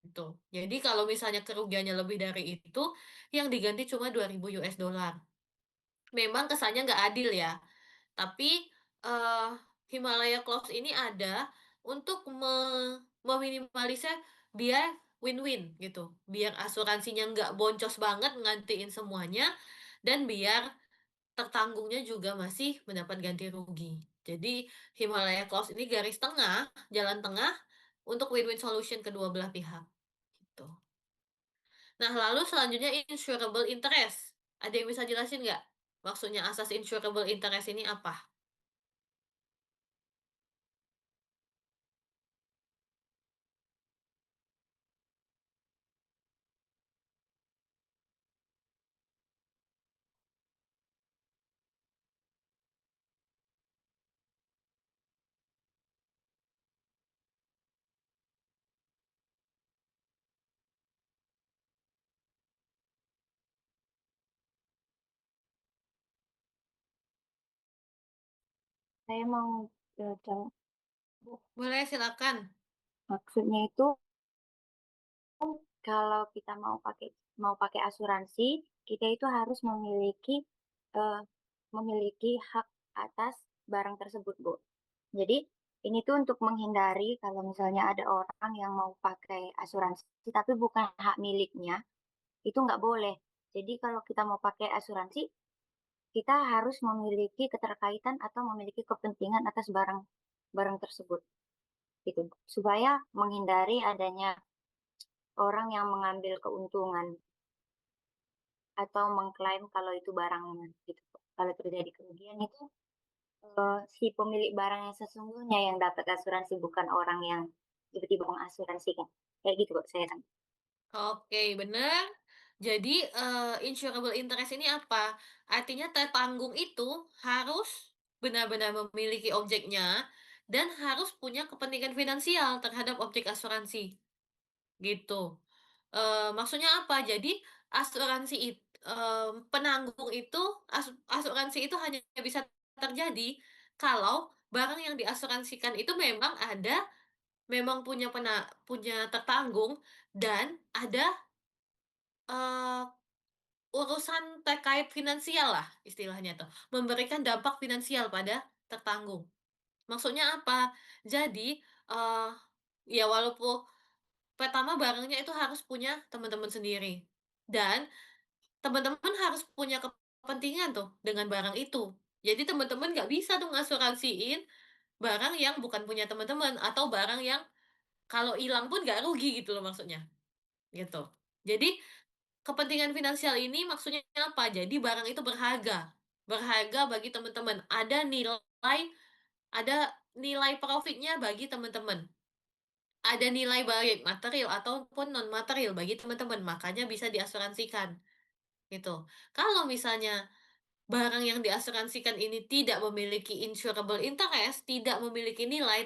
[SPEAKER 2] gitu. Jadi kalau misalnya kerugiannya lebih dari itu, yang diganti cuma 2.000 US dollar. Memang kesannya nggak adil ya, tapi, eee, Himalaya Clause ini ada untuk meminimalisir biar win-win gitu, biar asuransinya nggak boncos banget ngantiin semuanya, dan biar tertanggungnya juga masih mendapat ganti rugi. Jadi Himalaya Clause ini garis tengah, jalan tengah untuk win-win solution kedua belah pihak, gitu. Nah, lalu selanjutnya insurable interest. Ada yang bisa jelasin nggak? Maksudnya asas insurable interest ini apa?
[SPEAKER 4] Saya mau jawab.
[SPEAKER 2] Boleh, silakan.
[SPEAKER 4] Maksudnya itu kalau kita mau pakai asuransi, kita itu harus eee, memiliki hak atas barang tersebut, Bu. Jadi, ini tuh untuk menghindari kalau misalnya ada orang yang mau pakai asuransi tapi bukan hak miliknya, itu nggak boleh. Jadi kalau kita mau pakai asuransi, kita harus memiliki keterkaitan atau memiliki kepentingan atas barang barang tersebut, gitu. Supaya menghindari adanya orang yang mengambil keuntungan atau mengklaim kalau itu barangnya, gitu. Kalau terjadi kerugian itu, si pemilik barang yang sesungguhnya yang dapat asuransi, bukan orang yang tiba-tiba mengasuransikan. Kayak gitu kok saya tangkap.
[SPEAKER 2] Oke, benar. Jadi, insurable interest ini apa? Artinya tertanggung itu harus benar-benar memiliki objeknya dan harus punya kepentingan finansial terhadap objek asuransi, gitu. Maksudnya apa? Jadi penanggung itu asuransi itu hanya bisa terjadi kalau barang yang diasuransikan itu memang punya tertanggung dan ada, eee, urusan terkait finansial lah istilahnya tuh, memberikan dampak finansial pada tertanggung. Maksudnya apa? Jadi, ya walaupun pertama barangnya itu harus punya teman-teman sendiri, dan teman-teman harus punya kepentingan tuh dengan barang itu. Jadi teman-teman nggak bisa tuh ngasuransiin barang yang bukan punya teman-teman, atau barang yang kalau hilang pun nggak rugi gitu loh maksudnya, gitu. Jadi kepentingan finansial ini maksudnya apa? Jadi barang itu berharga, berharga bagi teman-teman, ada nilai profitnya bagi teman-teman, ada nilai baik material ataupun non material bagi teman-teman, makanya bisa diasuransikan, gitu. Kalau misalnya barang yang diasuransikan ini tidak memiliki insurable interest, tidak memiliki nilai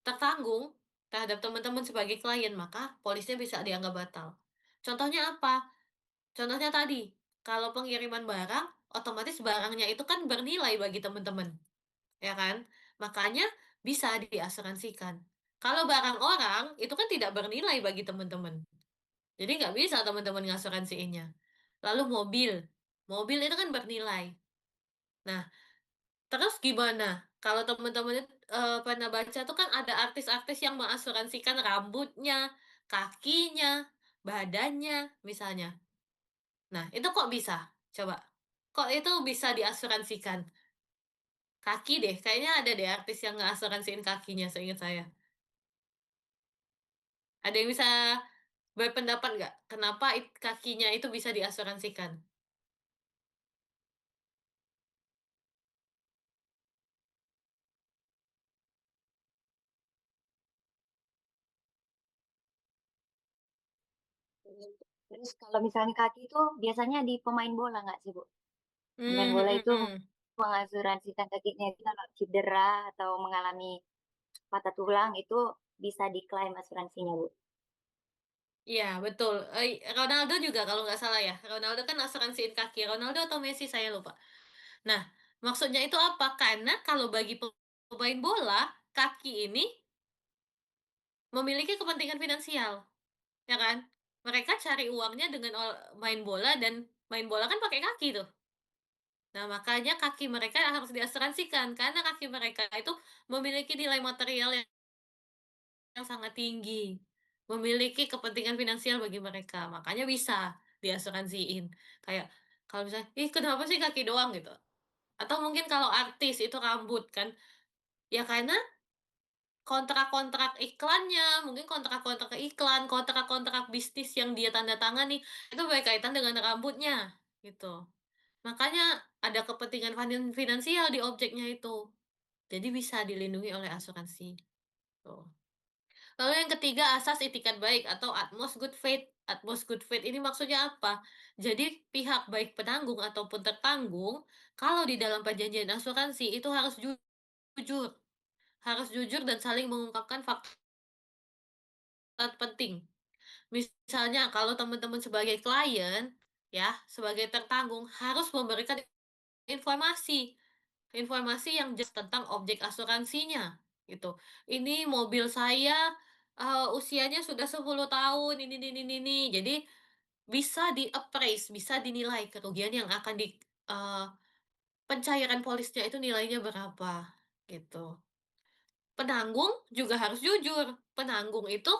[SPEAKER 2] tertanggung terhadap teman-teman sebagai klien, maka polisnya bisa dianggap batal. Contohnya apa? Contohnya tadi, kalau pengiriman barang, otomatis barangnya itu kan bernilai bagi teman-teman, ya kan? Makanya bisa diasuransikan. Kalau barang orang, itu kan tidak bernilai bagi teman-teman. Jadi nggak bisa teman-teman ngasuransiinnya. Lalu mobil. Mobil itu kan bernilai. Nah, terus gimana? Kalau teman-teman pernah baca tuh kan ada artis-artis yang mengasuransikan rambutnya, kakinya, badannya, misalnya. Nah, itu kok bisa? Coba. Kok itu bisa diasuransikan? Kaki deh, kayaknya ada deh artis yang ngeasuransiin kakinya seingat saya. Ada yang bisa berpendapat nggak, kenapa kakinya itu bisa diasuransikan?
[SPEAKER 4] Terus kalau misalnya kaki itu biasanya di pemain bola nggak sih, Bu? Pemain bola
[SPEAKER 2] Mhm
[SPEAKER 4] itu
[SPEAKER 2] mhm.
[SPEAKER 4] mengasuransikan kakinya itu kalau cedera atau mengalami patah tulang itu bisa diklaim asuransinya, Bu.
[SPEAKER 2] Iya betul, Ronaldo juga kalau nggak salah ya, Ronaldo kan asuransiin kaki, Ronaldo atau Messi saya lupa. Nah, maksudnya itu apa? Karena kalau bagi pemain bola, kaki ini memiliki kepentingan finansial, ya kan? Mereka cari uangnya dengan main bola dan main bola kan pakai kaki tuh. Nah, makanya kaki mereka harus diasuransikan karena kaki mereka itu memiliki nilai material yang sangat tinggi, memiliki kepentingan finansial bagi mereka, makanya bisa diasuransiin. Kayak kalau misalnya, "Ih, kenapa sih kaki doang?" Gitu. Atau mungkin kalau artis itu rambut kan, ya karena kontrak-kontrak iklannya, mungkin kontrak-kontrak iklan, kontrak-kontrak bisnis yang dia tanda tangani, itu berkaitan dengan rambutnya, gitu. Makanya ada kepentingan finansial di objeknya itu. Jadi bisa dilindungi oleh asuransi, tuh. Lalu yang ketiga, asas itikat baik atau utmost good faith. Utmost good faith ini maksudnya apa? Jadi pihak baik penanggung ataupun tertanggung, kalau di dalam perjanjian asuransi itu jujur, harus jujur dan saling mengungkapkan fakta penting. Misalnya kalau teman-teman sebagai klien, ya, sebagai tertanggung harus memberikan informasi, informasi yang jelas tentang objek asuransinya, gitu. Ini mobil saya, usianya sudah 10 tahun, ini. Jadi bisa di-appraise, bisa dinilai kerugian yang akan pencairan polisnya itu nilainya berapa, gitu. Penanggung juga harus jujur. Penanggung itu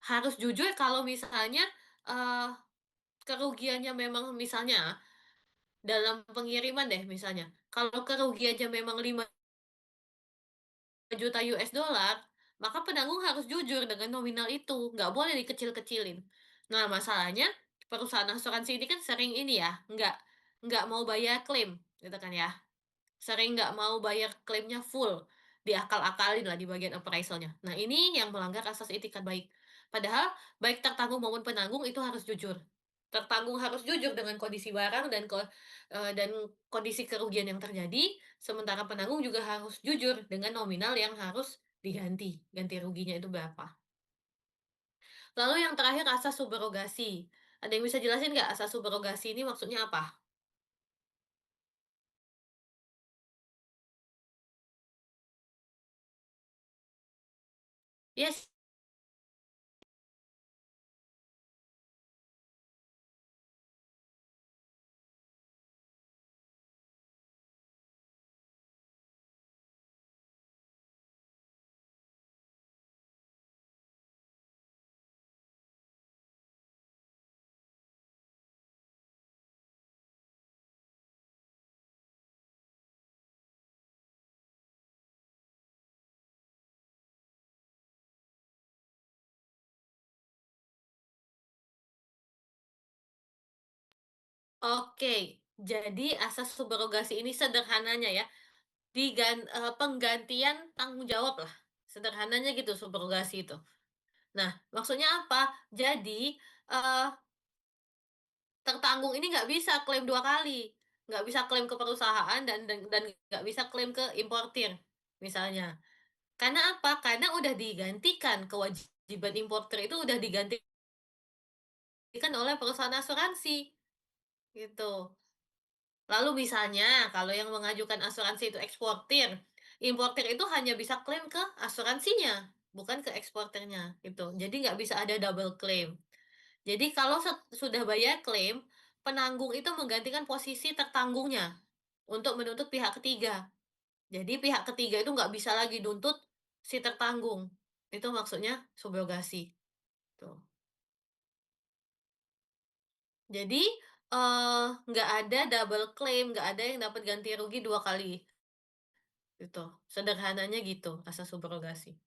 [SPEAKER 2] harus jujur kalau misalnya, eee, kerugiannya memang misalnya dalam pengiriman deh misalnya, kalau kerugiannya memang $5 juta, maka penanggung harus jujur dengan nominal itu, nggak boleh dikecil-kecilin. Nah, masalahnya perusahaan asuransi ini kan sering ini ya, nggak mau bayar klaim, gitu kan ya. Sering nggak mau bayar klaimnya full, diakal-akalin lah di bagian appraisal-nya. Nah, ini yang melanggar asas itikat baik. Padahal baik tertanggung maupun penanggung itu harus jujur. Tertanggung harus jujur dengan kondisi barang dan kondisi kerugian yang terjadi, sementara penanggung juga harus jujur dengan nominal yang harus diganti, ganti ruginya itu berapa. Lalu yang terakhir asas subrogasi. Ada yang bisa jelasin nggak asas subrogasi ini maksudnya apa? Yes. Oke, jadi asas subrogasi ini sederhananya ya, penggantian tanggung jawab lah, sederhananya gitu subrogasi itu. Nah, maksudnya apa? Jadi, tertanggung ini nggak bisa klaim 2 kali, nggak bisa klaim ke perusahaan dan nggak bisa klaim ke importir, misalnya. Karena apa? Karena udah digantikan, kewajiban importir itu udah digantikan oleh perusahaan asuransi, gitu. Lalu misalnya kalau yang mengajukan asuransi itu eksportir, importir itu hanya bisa klaim ke asuransinya, bukan ke eksportirnya, gitu. Jadi nggak bisa ada double claim. Jadi kalau sudah bayar klaim, penanggung itu menggantikan posisi tertanggungnya untuk menuntut pihak ketiga. Jadi pihak ketiga itu nggak bisa lagi nuntut si tertanggung. Itu maksudnya subrogasi, tuh. Jadi, nggak ada double claim, nggak ada yang dapat ganti rugi 2 kali. Gitu, sederhananya gitu asas subrogasi.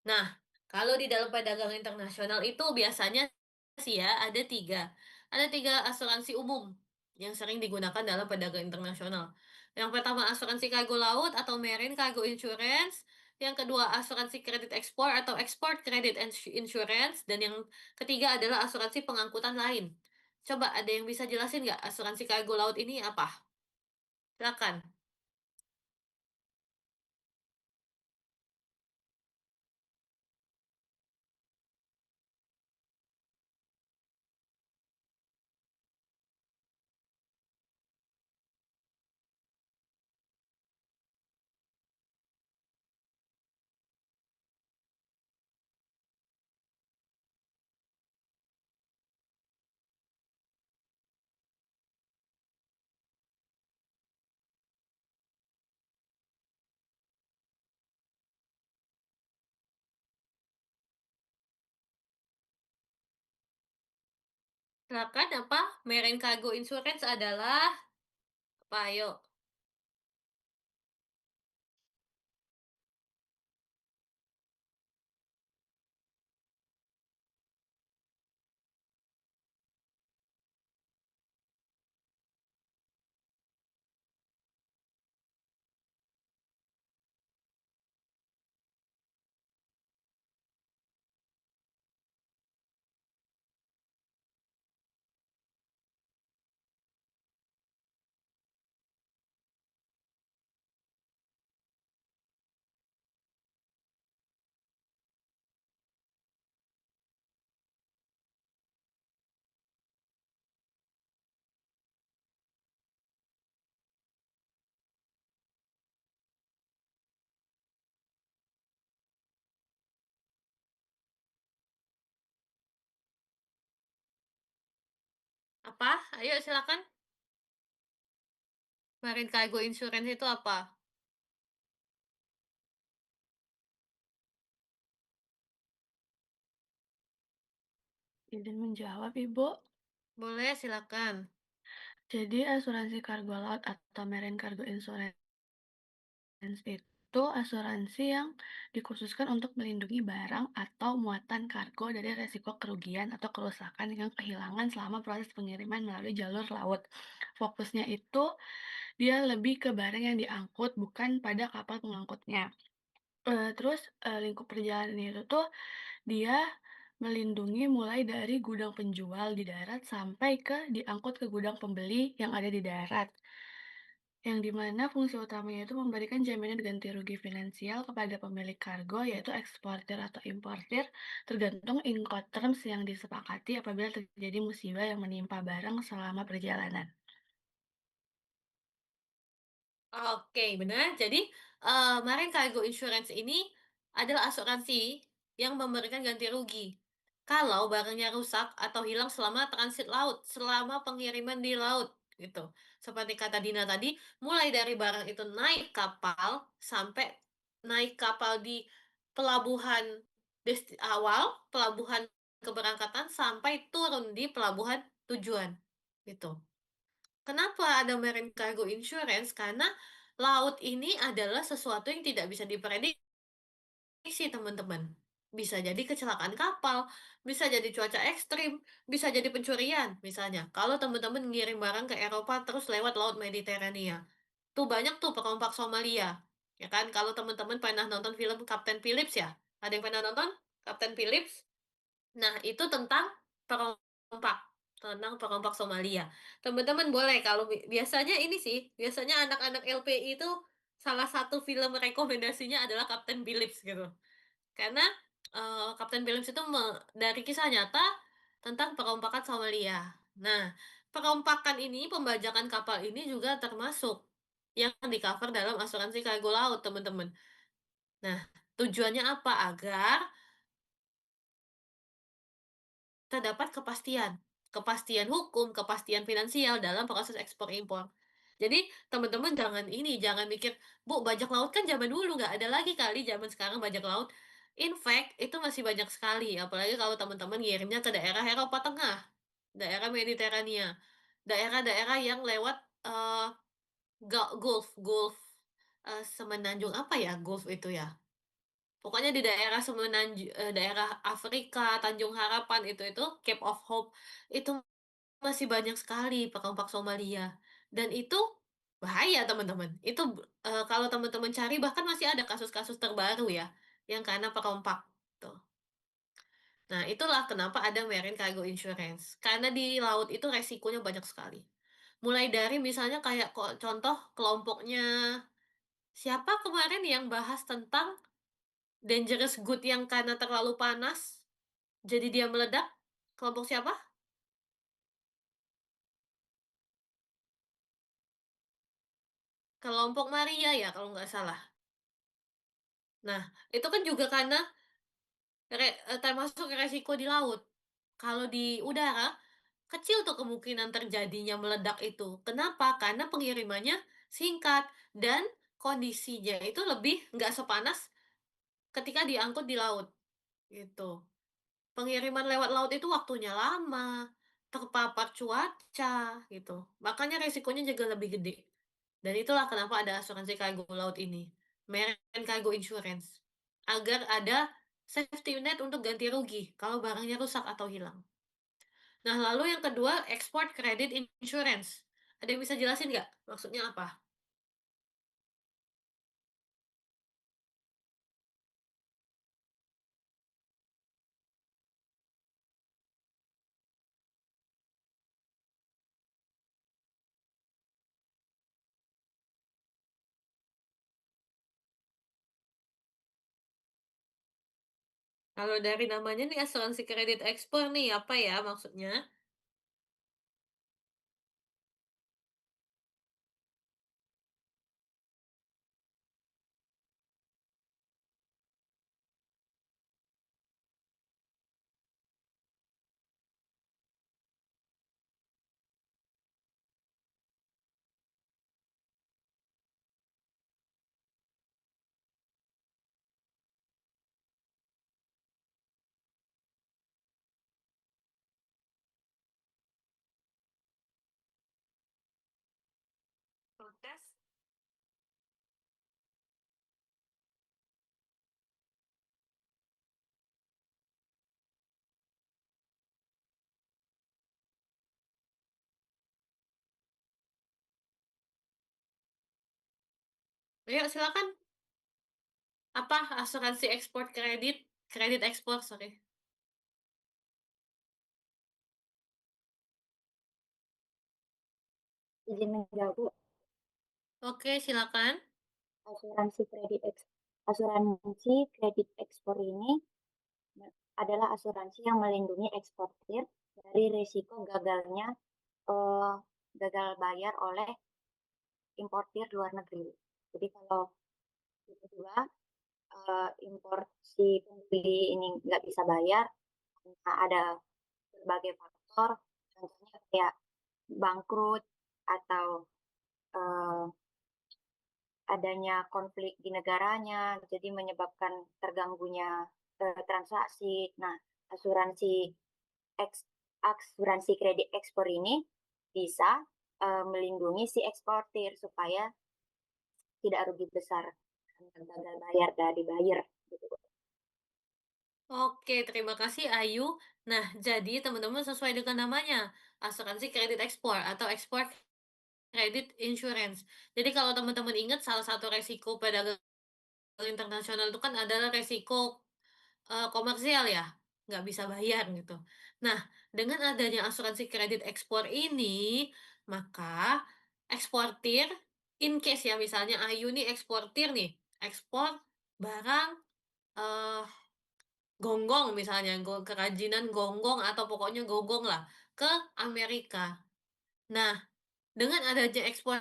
[SPEAKER 2] Nah, kalau di dalam perdagangan internasional itu biasanya sih ya ada tiga asuransi umum yang sering digunakan dalam perdagangan internasional. Yang pertama asuransi kargo laut atau marine cargo insurance, yang kedua asuransi kredit ekspor atau export credit insurance, dan yang ketiga adalah asuransi pengangkutan lain. Coba ada yang bisa jelasin nggak asuransi kargo laut ini apa? Silakan. Silakan apa? Marine Cargo Insurance adalah apa? Ayo. Apa? Ayo silakan. Marine Cargo Insurance itu apa?
[SPEAKER 5] Izin menjawab, Ibu.
[SPEAKER 2] Boleh, silakan.
[SPEAKER 5] Jadi asuransi kargo laut atau Marine Cargo Insurance itu asuransi yang dikhususkan untuk melindungi barang atau muatan kargo dari resiko kerugian atau kerusakan dengan kehilangan selama proses pengiriman melalui jalur laut. Fokusnya itu dia lebih ke barang yang diangkut, bukan pada kapal pengangkutnya. Terus lingkup perjalanannya itu tuh dia melindungi mulai dari gudang penjual di darat sampai ke diangkut ke gudang pembeli yang ada di darat. Yang di mana fungsi utamanya itu memberikan jaminan ganti rugi finansial kepada pemilik kargo, yaitu eksportir atau importir, tergantung Incoterms yang disepakati apabila terjadi musibah yang menimpa barang selama perjalanan.
[SPEAKER 2] Oke, benar. Jadi, Marine Cargo Insurance ini adalah asuransi yang memberikan ganti rugi kalau barangnya rusak atau hilang selama transit laut, selama pengiriman di laut, gitu. Seperti kata Dina tadi, mulai dari barang itu naik kapal sampai naik kapal di pelabuhan awal, pelabuhan keberangkatan sampai turun di pelabuhan tujuan, gitu. Kenapa ada Marine Cargo Insurance? Karena laut ini adalah sesuatu yang tidak bisa diprediksi, teman-teman. Bisa jadi kecelakaan kapal, bisa jadi cuaca ekstrim, bisa jadi pencurian, misalnya. Kalau teman-teman ngirim barang ke Eropa terus lewat Laut Mediterania. Tuh banyak tuh perompak Somalia. Ya kan? Kalau teman-teman pernah nonton film Captain Phillips ya? Ada yang pernah nonton Captain Phillips? Nah, itu perompak, tentang perompak Somalia. Teman-teman boleh kalau biasanya ini sih, biasanya anak-anak LPI itu salah satu film rekomendasinya adalah Captain Phillips gitu. Karena Captain Phillips itu dari kisah nyata tentang perompakan Somalia. Nah, perompakan ini, pembajakan kapal ini juga termasuk yang di-cover dalam asuransi kargo laut, teman-teman. Nah, tujuannya apa? Agar terdapat kepastian. Kepastian hukum, kepastian finansial dalam proses ekspor impor. Jadi teman-teman jangan mikir, "Bu, bajak laut kan zaman dulu, nggak ada lagi kali zaman sekarang bajak laut." In fact, itu masih banyak sekali, apalagi kalau teman-teman ngirimnya ke daerah Eropa Tengah, daerah Mediterania, daerah-daerah yang lewat, Gulf Gulf, semenanjung apa ya Gulf itu ya? Pokoknya di daerah daerah Afrika, Tanjung Harapan itu Cape of Hope, itu masih banyak sekali perompak Somalia. Dan itu Bahaya teman-teman. Itu kalau teman-teman cari bahkan masih ada kasus-kasus terbaru ya, yang karena perompak, tuh. Nah, itulah kenapa ada marine cargo insurance, karena di laut itu resikonya banyak sekali. Mulai dari misalnya kayak contoh kelompoknya siapa kemarin yang bahas tentang dangerous good yang karena terlalu panas, jadi dia meledak? Kelompok siapa? Kelompok Maria ya, kalau nggak salah. Nah, itu kan juga karena termasuk resiko di laut. Kalau di udara, kecil tuh kemungkinan terjadinya meledak itu. Kenapa? Karena pengirimannya singkat dan kondisinya itu lebih nggak sepanas ketika diangkut di laut, gitu. Pengiriman lewat laut itu waktunya lama, terpapar cuaca, gitu. Makanya resikonya juga lebih gede. Dan itulah kenapa ada asuransi kargo laut ini, Marine Cargo Insurance, agar ada safety net untuk ganti rugi kalau barangnya rusak atau hilang. Nah, lalu yang kedua, Export Credit Insurance. Ada yang bisa jelasin nggak maksudnya apa? Kalau dari namanya nih asuransi kredit ekspor nih, apa ya maksudnya? Protes? Ayo silakan. Apa asuransi ekspor kredit? Kredit ekspor, sorry.
[SPEAKER 4] Izin menjawab, Bu.
[SPEAKER 2] Oke, silakan.
[SPEAKER 4] asuransi kredit asuransi kredit ekspor ini adalah asuransi yang melindungi eksportir dari risiko gagalnya gagal bayar oleh importir luar negeri. Jadi kalau tiba-tiba impor si pembeli ini nggak bisa bayar, karena ada berbagai faktor, contohnya kayak bangkrut atau uh, adanya konflik di negaranya, jadi menyebabkan terganggunya transaksi. Nah, asuransi asuransi kredit ekspor ini bisa melindungi si eksportir supaya tidak rugi besar karena gagal bayar dari buyer. Gitu.
[SPEAKER 2] Oke, terima kasih Ayu. Nah, jadi teman-teman sesuai dengan namanya, asuransi kredit ekspor atau ekspor kredit insurance. Jadi kalau teman-teman ingat salah satu resiko perdagangan internasional itu kan adalah resiko komersial ya, nggak bisa bayar gitu. Nah, dengan adanya asuransi kredit ekspor ini, maka eksportir, in case ya misalnya Ayu nih eksportir nih, ekspor barang eh gonggong misalnya, kerajinan gonggong atau pokoknya gonggong lah ke Amerika. Nah, dengan adanya ekspor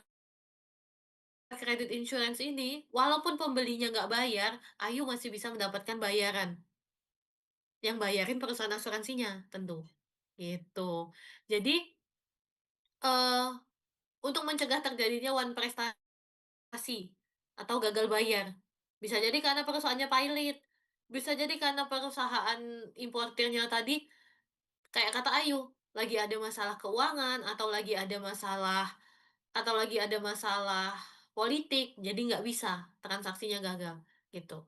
[SPEAKER 2] kredit insurance ini, walaupun pembelinya nggak bayar, Ayu masih bisa mendapatkan bayaran. Yang bayarin perusahaan asuransinya, tentu. Gitu. Jadi, eh untuk mencegah terjadinya one prestasi atau gagal bayar. Bisa jadi karena perusahaannya pilot, bisa jadi karena perusahaan importirnya tadi kayak kata Ayu, lagi ada masalah keuangan atau lagi ada masalah politik, jadi nggak bisa, transaksinya gagal, gitu.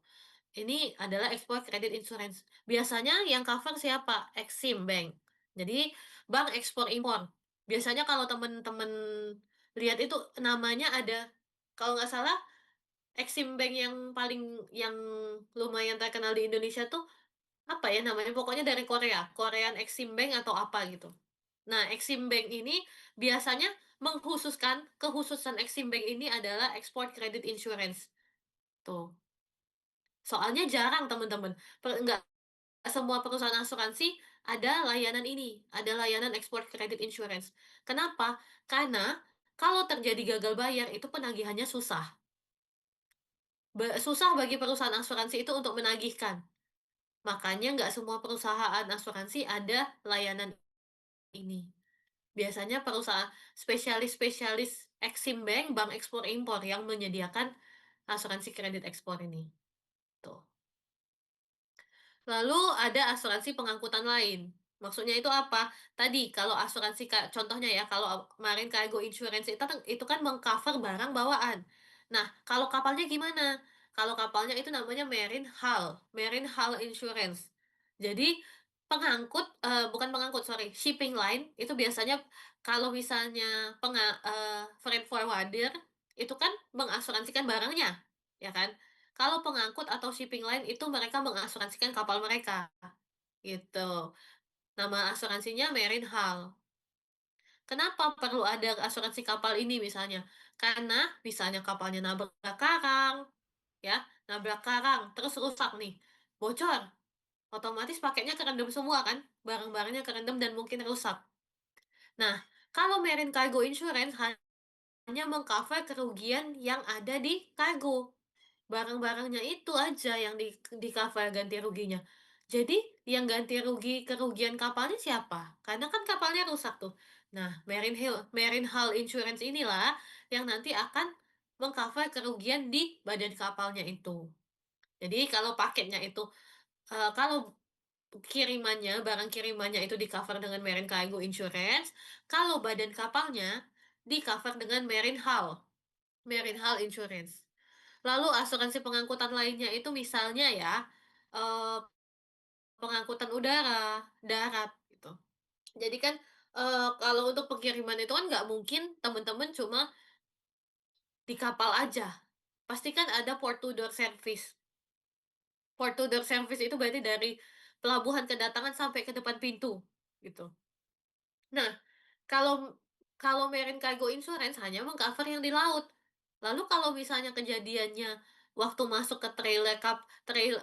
[SPEAKER 2] Ini adalah export credit insurance. Biasanya yang cover siapa? Exim Bank. Jadi bank ekspor impor. Biasanya kalau teman-teman lihat itu namanya ada, kalau nggak salah Exim Bank yang lumayan terkenal di Indonesia tuh, apa ya namanya, pokoknya dari Korea, Korean Exim Bank atau apa gitu. Nah, Exim Bank ini biasanya kekhususan Exim Bank ini adalah export credit insurance. Tuh. Soalnya jarang teman-teman. Nggak semua perusahaan asuransi ada layanan ini, ada layanan export credit insurance. Kenapa? Karena kalau terjadi gagal bayar itu penagihannya susah. Susah bagi perusahaan asuransi itu untuk menagihkan. Makanya nggak semua perusahaan asuransi ada layanan ini. Biasanya perusahaan spesialis-spesialis Exim Bank, bank ekspor impor yang menyediakan asuransi kredit ekspor ini. Tuh. Lalu ada asuransi pengangkutan lain. Maksudnya itu apa? Tadi kalau asuransi contohnya ya, kalau Marine Cargo Insurance itu kan mengcover barang bawaan. Nah, kalau kapalnya gimana? Kalau kapalnya itu namanya Marine Hull Insurance. Jadi bukan pengangkut, sorry, shipping line itu biasanya kalau misalnya freight forwarder itu kan mengasuransikan barangnya, ya kan? Kalau pengangkut atau shipping line itu mereka mengasuransikan kapal mereka, gitu. Nama asuransinya Marine Hull. Kenapa perlu ada asuransi kapal ini misalnya? Karena misalnya kapalnya nabrak karang, terus rusak nih, bocor, otomatis paketnya kerendam semua kan, barang-barangnya kerendam dan mungkin rusak. Nah, kalau Marine Cargo Insurance hanya mengcover kerugian yang ada di kargo. Barang-barangnya itu aja yang di cover ganti ruginya. Jadi yang ganti kerugian kapalnya siapa? Karena kan kapalnya rusak tuh. Nah, Marine Hull Insurance inilah yang nanti akan mengcover kerugian di badan kapalnya itu. Jadi kalau barang kirimannya itu di cover dengan Marine Cargo Insurance, kalau badan kapalnya di cover dengan Marine Hull Insurance. Lalu asuransi pengangkutan lainnya itu misalnya ya, eee, pengangkutan udara, darat, gitu. Jadi kan, kalau untuk pengiriman itu kan nggak mungkin teman-teman cuma di kapal aja, pasti kan ada port to door service. Port to door service itu berarti dari pelabuhan kedatangan sampai ke depan pintu, gitu. Nah, kalau kalau Marine Cargo Insurance hanya meng-cover yang di laut. Lalu kalau misalnya kejadiannya waktu masuk ke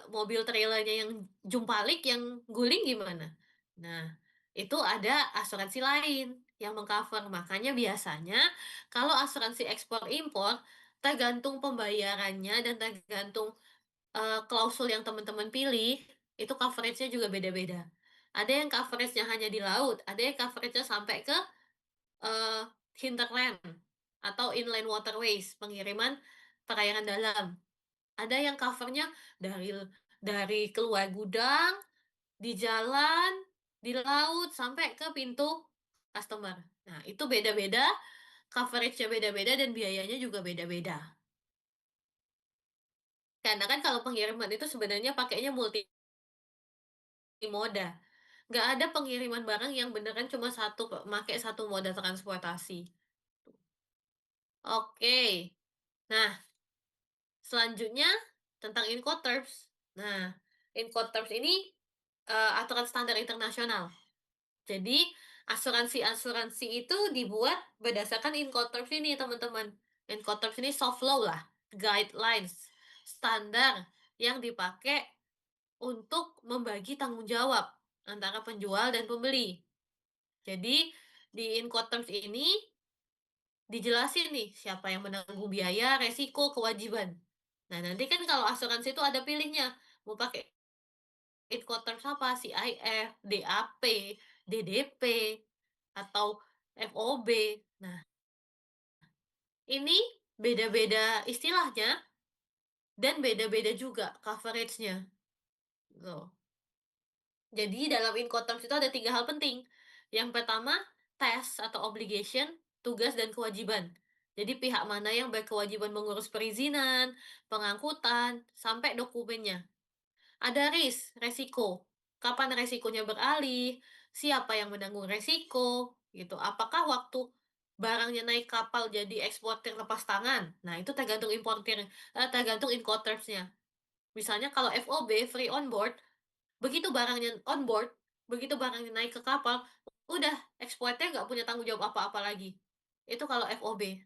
[SPEAKER 2] mobil trailernya yang jumpalik, yang guling gimana? Nah, itu ada asuransi lain yang meng-cover. Makanya biasanya kalau asuransi ekspor impor tergantung pembayarannya dan tergantung klausul yang teman-teman pilih, itu coveragenya juga beda-beda. Ada yang coveragenya hanya di laut, ada yang coveragenya sampai ke eee, hinterland atau inland waterways, pengiriman perairan dalam. Ada yang covernya dari keluar gudang, di jalan, di laut, sampai ke pintu customer. Nah, itu beda-beda, coveragenya beda-beda, dan biayanya juga beda-beda. Karena kan kalau pengiriman itu sebenarnya pakainya multimoda. Nggak ada pengiriman barang yang beneran cuma pakai satu moda transportasi. Oke. Nah, selanjutnya tentang Incoterms. Nah, Incoterms ini aturan standar internasional. Jadi, asuransi-asuransi itu dibuat berdasarkan Incoterms ini, teman-teman. Incoterms ini soft law lah, guidelines, standar yang dipakai untuk membagi tanggung jawab antara penjual dan pembeli. Jadi, di Incoterms ini dijelasin nih siapa yang menanggung biaya, resiko, kewajiban. Nah, nanti kan kalau asuransi itu ada pilihnya, mau pakai Incoterms apa, CIF, DAP, DDP, atau FOB. Nah, ini beda-beda istilahnya dan beda-beda juga coveragenya. Loh. Jadi dalam Incoterms itu ada 3 hal penting. Yang pertama, task atau obligation, tugas dan kewajiban. Jadi pihak mana yang berkewajiban mengurus perizinan, pengangkutan, sampai dokumennya. Ada resiko. Kapan resikonya beralih, siapa yang menanggung resiko, gitu. Apakah waktu barangnya naik kapal jadi eksportir lepas tangan. Nah, itu tergantung tergantung Incoterms-nya. Misalnya kalau FOB, free on board, begitu barangnya on board, begitu barangnya naik ke kapal, udah eksportir nggak punya tanggung jawab apa-apa lagi. Itu kalau FOB.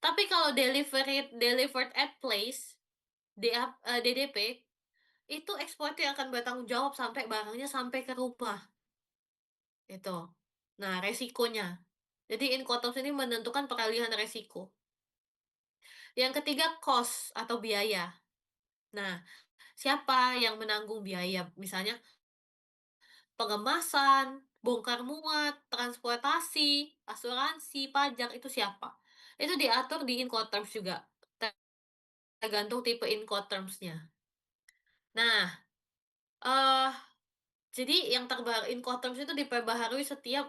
[SPEAKER 2] Tapi kalau delivered at place, DDP, itu eksportir akan bertanggung jawab sampai barangnya sampai ke rumah. Itu. Nah, resikonya. Jadi Incoterms ini menentukan peralihan resiko. Yang ketiga, cost atau biaya. Nah, siapa yang menanggung biaya? Misalnya pengemasan, bongkar muat, transportasi, asuransi, pajak, itu siapa? Itu diatur di Incoterms juga. Tergantung tipe Incoterms-nya. Nah, eh jadi yang terbaru Incoterms itu diperbaharui setiap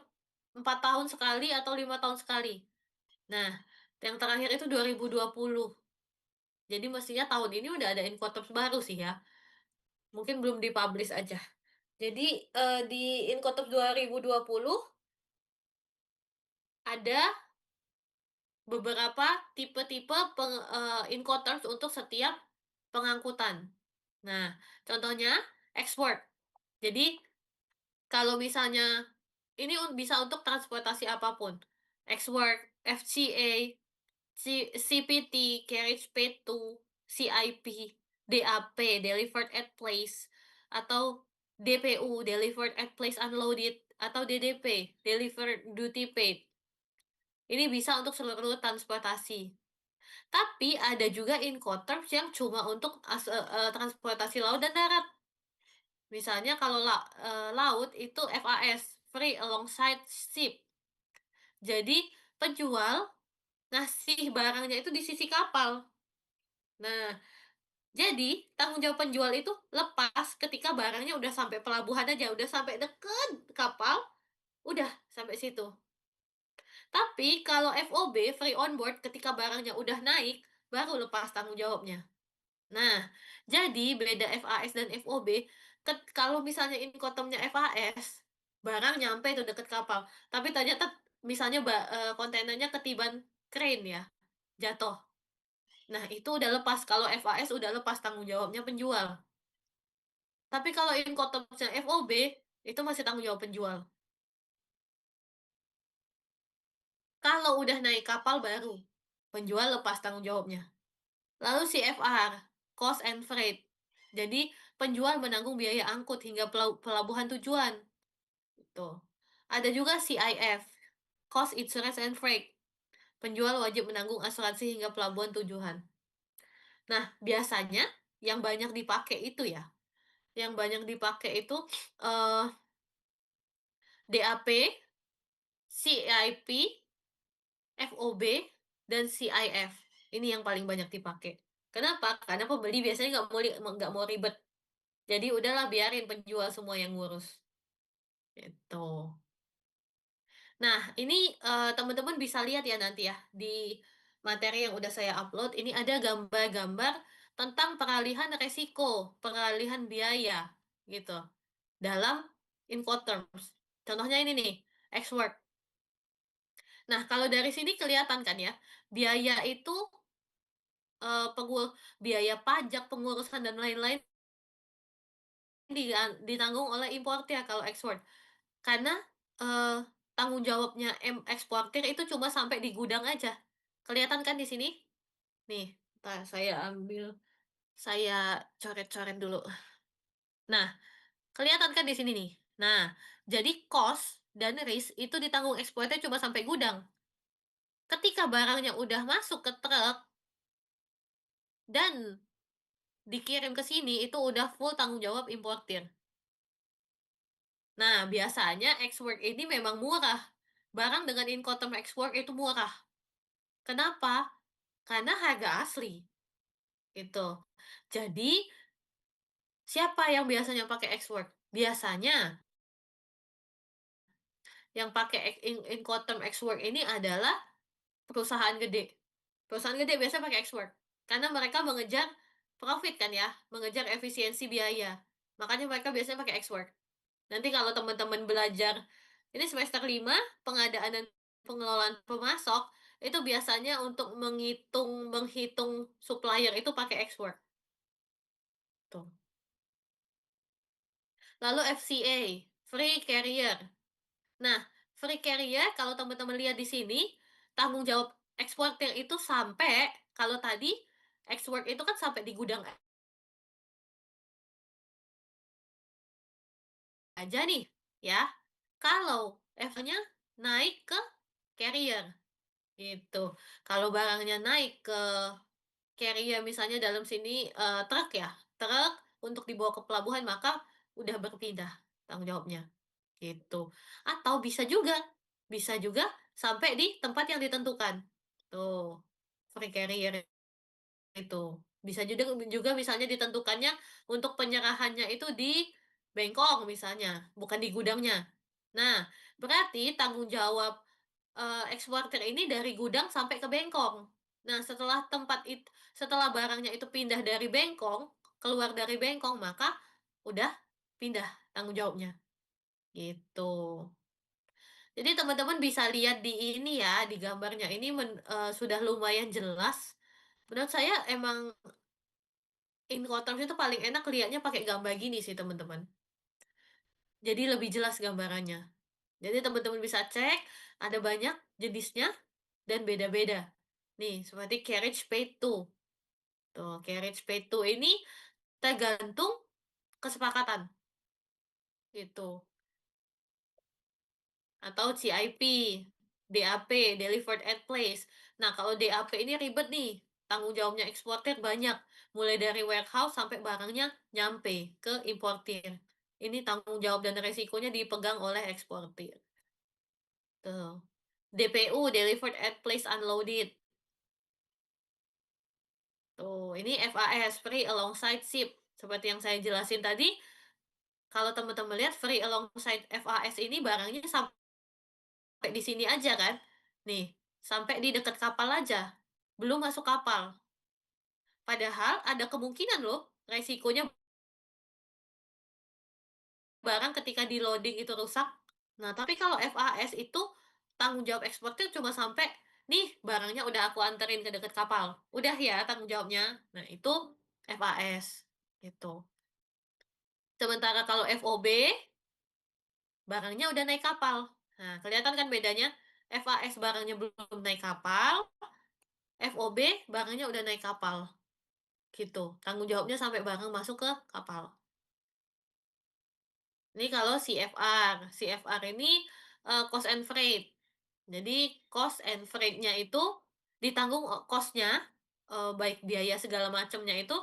[SPEAKER 2] 4 tahun sekali atau 5 tahun sekali. Nah, yang terakhir itu 2020. Jadi mestinya tahun ini udah ada Incoterms baru sih ya. Mungkin belum dipublish aja. Jadi di Incoterms 2020 ada beberapa tipe-tipe Incoterms untuk setiap pengangkutan. Nah, contohnya export. Jadi kalau misalnya ini bisa untuk transportasi apapun. Export, FCA, CPT, Carriage Paid to, CIP, DAP, Delivered at Place, atau DPU, Delivered at Place Unloaded, atau DDP, Delivered Duty Paid. Ini bisa untuk seluruh transportasi. Tapi ada juga Incoterms yang cuma untuk transportasi laut dan darat. Misalnya kalau laut itu FAS, Free Alongside Ship. Jadi penjual ngasih barangnya itu di sisi kapal. Nah, jadi tanggung jawab penjual itu lepas ketika barangnya udah sampai pelabuhan aja, udah sampai deket kapal, udah sampai situ. Tapi kalau FOB, free on board, ketika barangnya udah naik, baru lepas tanggung jawabnya. Nah, jadi beda FAS dan FOB, kalau misalnya Incoterms-nya FAS, barang nyampe tuh deket kapal, tapi ternyata misalnya kontainernya ketiban crane ya, jatuh. Nah, itu udah lepas. Kalau FAS udah lepas tanggung jawabnya penjual. Tapi kalau Incoterms-nya FOB, itu masih tanggung jawab penjual. Kalau udah naik kapal baru, penjual lepas tanggung jawabnya. Lalu CFR, Cost and Freight. Jadi, penjual menanggung biaya angkut hingga pelabuhan tujuan. Tuh. Ada juga CIF, Cost Insurance and Freight. Penjual wajib menanggung asuransi hingga pelabuhan tujuan. Nah, biasanya yang banyak dipakai itu ya. Yang banyak dipakai itu DAP, CIP, FOB, dan CIF. Ini yang paling banyak dipakai. Kenapa? Karena pembeli biasanya nggak mau ribet. Jadi udahlah biarin penjual semua yang ngurus. Itu. Nah, ini teman-teman bisa lihat ya nanti ya di materi yang udah saya upload. Ini ada gambar-gambar tentang peralihan resiko, peralihan biaya gitu dalam Incoterms. Contohnya ini nih, X-Work. Nah, kalau dari sini kelihatan kan ya, biaya itu biaya pajak, pengurusan dan lain-lain ditanggung oleh importir kalau ekspor. Karena tanggung jawabnya eksportir itu cuma sampai di gudang aja. Kelihatan kan di sini? Nih, saya coret-coret dulu. Nah, kelihatan kan di sini nih. Nah, jadi cost dan risk itu ditanggung eksportir cuma sampai gudang. Ketika barangnya udah masuk ke truk dan dikirim ke sini, itu udah full tanggung jawab importir. Nah, biasanya X-Work ini memang murah. Barang dengan Incoterms X-Work itu murah. Kenapa? Karena harga asli. Itu. Jadi, siapa yang biasanya pakai X-Work? Biasanya yang pakai Incoterms X-Work ini adalah perusahaan gede. Perusahaan gede biasanya pakai X-Work. Karena mereka mengejar profit kan ya, mengejar efisiensi biaya. Makanya mereka biasanya pakai X-Work. Nanti kalau teman-teman belajar, ini semester 5, pengadaan dan pengelolaan pemasok, itu biasanya untuk menghitung supplier itu pakai ex-work, tuh. Lalu FCA, Free Carrier. Nah, Free Carrier kalau teman-teman lihat di sini, tanggung jawab eksportir itu sampai kalau tadi ex-work itu kan sampai di gudang aja nih, ya. Kalau F-nya naik ke carrier, gitu. Kalau barangnya naik ke carrier misalnya dalam sini, truk ya, truk untuk dibawa ke pelabuhan, maka udah berpindah tanggung jawabnya, gitu. Atau bisa juga sampai di tempat yang ditentukan. Tuh, free carrier itu. Bisa juga misalnya ditentukannya untuk penyerahannya itu di Bengkong misalnya, bukan di gudangnya. Nah, berarti tanggung jawab, eksportir ini dari gudang sampai ke Bengkong. Nah, setelah barangnya itu pindah dari Bengkong, keluar dari Bengkong, maka udah pindah tanggung jawabnya, gitu. Jadi teman-teman bisa lihat di ini ya, di gambarnya ini sudah lumayan jelas. Menurut saya emang Incoterms itu paling enak lihatnya pakai gambar gini sih teman-teman. Jadi lebih jelas gambarannya. Jadi teman-teman bisa cek, ada banyak jenisnya dan beda-beda. Nih, seperti carriage paid to. Tuh, carriage paid to ini tergantung kesepakatan. Gitu. Atau CIP, DAP, Delivered at Place. Nah, kalau DAP ini ribet nih. Tanggung jawabnya eksportir banyak. Mulai dari warehouse sampai barangnya nyampe ke importir. Ini tanggung jawab dan resikonya dipegang oleh eksportir. Tuh. DPU, Delivered at Place Unloaded. Tuh, ini FAS, Free Alongside Ship. Seperti yang saya jelasin tadi, kalau teman-teman lihat Free Alongside FAS ini barangnya sampai di sini aja kan. Nih, sampai di dekat kapal aja. Belum masuk kapal. Padahal ada kemungkinan loh resikonya barang ketika di loading itu rusak. Nah, tapi kalau FAS itu tanggung jawab eksportir cuma sampai nih barangnya udah aku anterin ke dekat kapal. Udah ya tanggung jawabnya. Nah, itu FAS gitu. Sementara kalau FOB barangnya udah naik kapal. Nah, kelihatan kan bedanya? FAS barangnya belum naik kapal, FOB barangnya udah naik kapal. Gitu. Tanggung jawabnya sampai barang masuk ke kapal. Ini kalau CFR. CFR ini cost and freight. Jadi cost and freight-nya itu ditanggung cost-nya, baik biaya segala macamnya itu,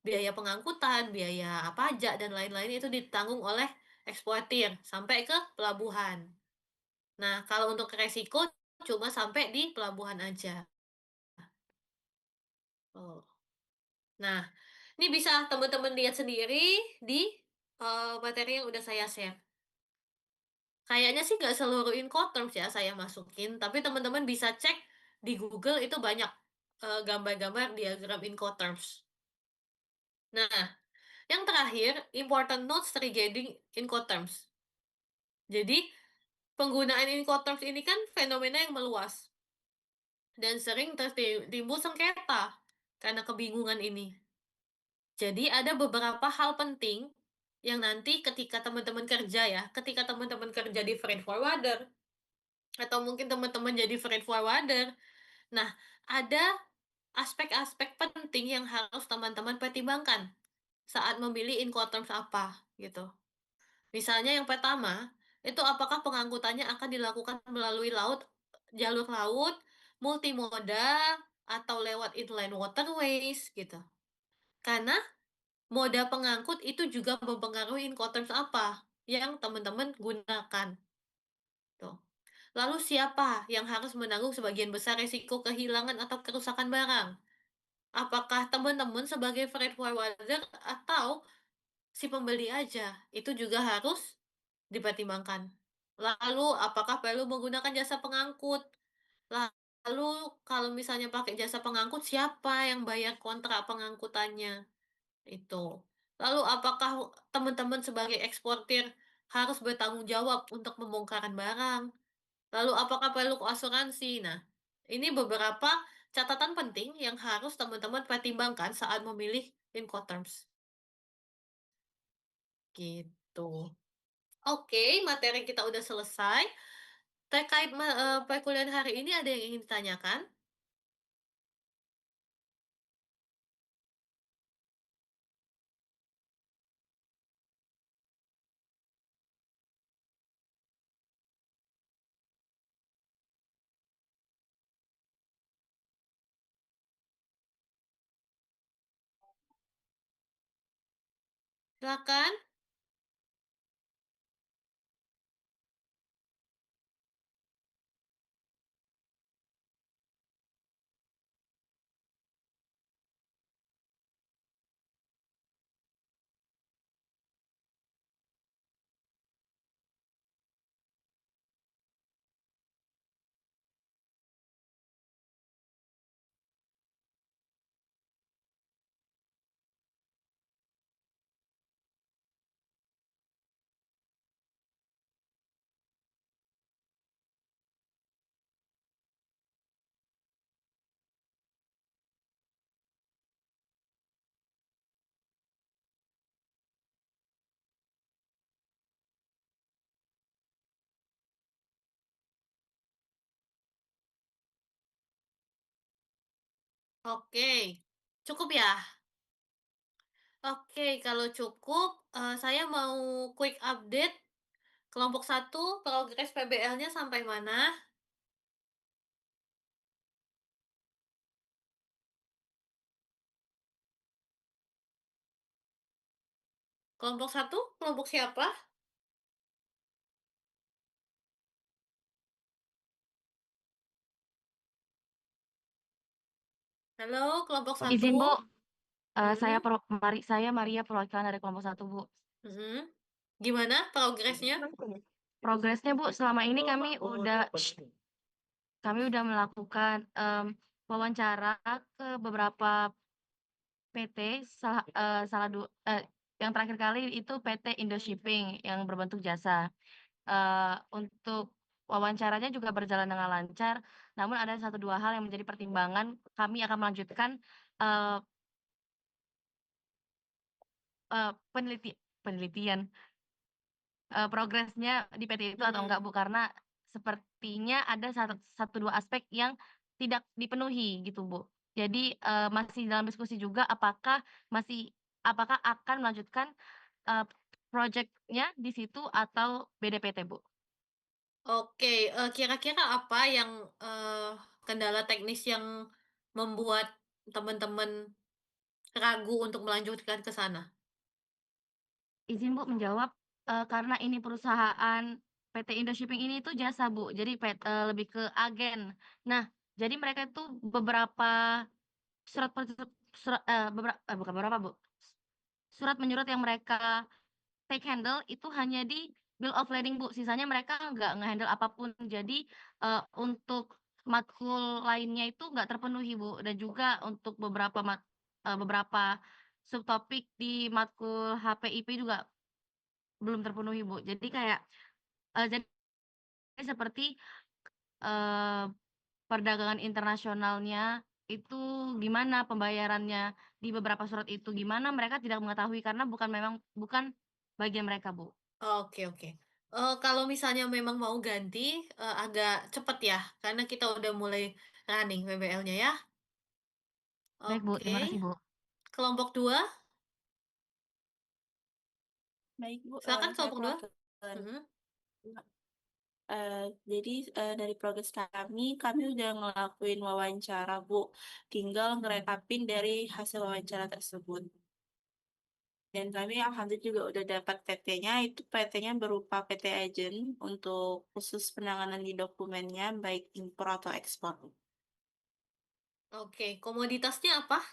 [SPEAKER 2] biaya pengangkutan, biaya pajak dan lain-lain itu ditanggung oleh eksportir sampai ke pelabuhan. Nah, kalau untuk resiko cuma sampai di pelabuhan aja. Oh. Nah, ini bisa teman-teman lihat sendiri di materi yang udah saya share. Kayaknya sih nggak seluruh Incoterms ya saya masukin, tapi teman-teman bisa cek di Google itu banyak gambar-gambar diagram Incoterms. Nah, yang terakhir, important notes regarding Incoterms. Jadi, penggunaan Incoterms ini kan fenomena yang meluas dan sering timbul sengketa karena kebingungan ini. Jadi, ada beberapa hal penting yang nanti ketika teman-teman kerja ya, ketika teman-teman kerja di freight forwarder, atau mungkin teman-teman jadi freight forwarder. Nah, ada aspek-aspek penting yang harus teman-teman pertimbangkan saat memilih Incoterms apa, gitu. Misalnya yang pertama, itu apakah pengangkutannya akan dilakukan melalui jalur laut, multimoda, atau lewat inland waterways, gitu. Karena moda pengangkut itu juga mempengaruhi Incoterms apa yang teman-teman gunakan. Tuh. Lalu siapa yang harus menanggung sebagian besar risiko kehilangan atau kerusakan barang? Apakah teman-teman sebagai freight forwarder atau si pembeli aja? Itu juga harus dipertimbangkan. Lalu apakah perlu menggunakan jasa pengangkut? Lalu kalau misalnya pakai jasa pengangkut, siapa yang bayar kontrak pengangkutannya? Itu. Lalu apakah teman-teman sebagai eksportir harus bertanggung jawab untuk membongkaran barang? Lalu apakah perlu asuransi? Nah, ini beberapa catatan penting yang harus teman-teman pertimbangkan saat memilih Incoterms. Gitu. Oke, materi kita udah selesai. Terkait perkuliahan hari ini ada yang ingin ditanyakan? Silakan. Oke, cukup ya? Oke, kalau cukup, saya mau quick update kelompok satu progres PBL-nya sampai mana? Kelompok satu, kelompok siapa? Halo, kelompok satu.
[SPEAKER 6] Izin Bu,
[SPEAKER 2] Mhm.
[SPEAKER 6] saya Maria perwakilan dari kelompok 1 Bu.
[SPEAKER 2] Mhm. Gimana progresnya?
[SPEAKER 6] Progresnya Bu, selama ini kami udah melakukan wawancara ke beberapa PT, yang terakhir kali itu PT Indoshipping yang berbentuk jasa. Untuk wawancaranya juga berjalan dengan lancar, namun ada 1, 2 hal yang menjadi pertimbangan kami akan melanjutkan eee eee, penelitian progresnya di PT itu atau enggak,
[SPEAKER 2] Mhm.
[SPEAKER 6] Bu, karena sepertinya ada satu 2 aspek yang tidak dipenuhi gitu, Bu. Jadi, masih dalam diskusi juga apakah akan melanjutkan, eee, projeknya di situ atau beda PT, Bu.
[SPEAKER 2] Oke, kira-kira apa yang, kendala teknis yang membuat teman-teman ragu untuk melanjutkan ke sana?
[SPEAKER 6] Izin, Bu, menjawab, karena ini perusahaan PT Indoshipping ini itu jasa, Bu, jadi lebih ke agen. Nah, jadi mereka itu beberapa surat pertu surat bukan beberapa, Bu, surat menyurat yang mereka take handle itu hanya di bill of lading, Bu, sisanya mereka nggak nge-handle apapun. Jadi, untuk matkul lainnya itu nggak terpenuhi, Bu, dan juga untuk beberapa subtopik di matkul HPIP juga belum terpenuhi, Bu. Jadi kayak, jadi seperti, eee, perdagangan internasionalnya itu gimana pembayarannya di beberapa surat itu, gimana mereka tidak mengetahui karena bukan bagian mereka, Bu.
[SPEAKER 2] Oke, oke. Kalau misalnya memang mau ganti, agak cepet ya, karena kita udah mulai running PBL-nya ya.
[SPEAKER 6] Baik, Bu,
[SPEAKER 2] Oke,
[SPEAKER 6] terima kasih, Bu.
[SPEAKER 2] kelompok 2,
[SPEAKER 7] Baik Bu,
[SPEAKER 2] silakan
[SPEAKER 7] saya
[SPEAKER 2] kelompok 2.
[SPEAKER 7] perwakilan.
[SPEAKER 2] Mhm.
[SPEAKER 7] Jadi dari progres kami udah ngelakuin wawancara Bu, tinggal ngerekapin dari hasil wawancara tersebut. Dan kami alhamdulillah juga udah dapat PT-nya, itu PT-nya berupa PT Agent untuk khusus penanganan di dokumennya, baik impor atau ekspor.
[SPEAKER 2] Oke, komoditasnya apa?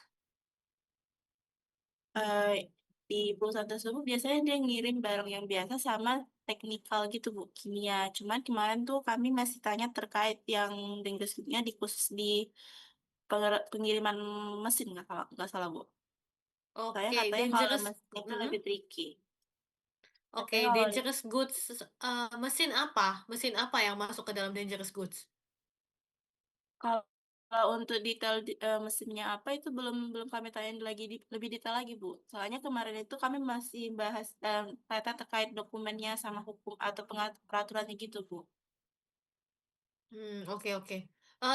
[SPEAKER 7] Eee, di perusahaan tersebut biasanya dia ngirim barang yang biasa sama teknikal gitu Bu, kimia. Cuman kemarin tuh kami masih tanya terkait yang dangerous-nya khusus di pengiriman mesin nggak salah Bu. Soalnya
[SPEAKER 2] Oke,
[SPEAKER 7] katanya kalau
[SPEAKER 2] dangerous
[SPEAKER 7] mesin itu
[SPEAKER 2] mhm.
[SPEAKER 7] lebih tricky.
[SPEAKER 2] Oke,
[SPEAKER 7] Tapi kalau
[SPEAKER 2] dangerous goods, mesin apa yang masuk ke dalam dangerous goods?
[SPEAKER 7] kalau untuk detail mesinnya apa itu belum belum kami tanyain lagi lebih detail lagi, Bu. Soalnya kemarin itu kami masih bahas data terkait dokumennya sama hukum atau peraturannya gitu, Bu.
[SPEAKER 2] Oke oke.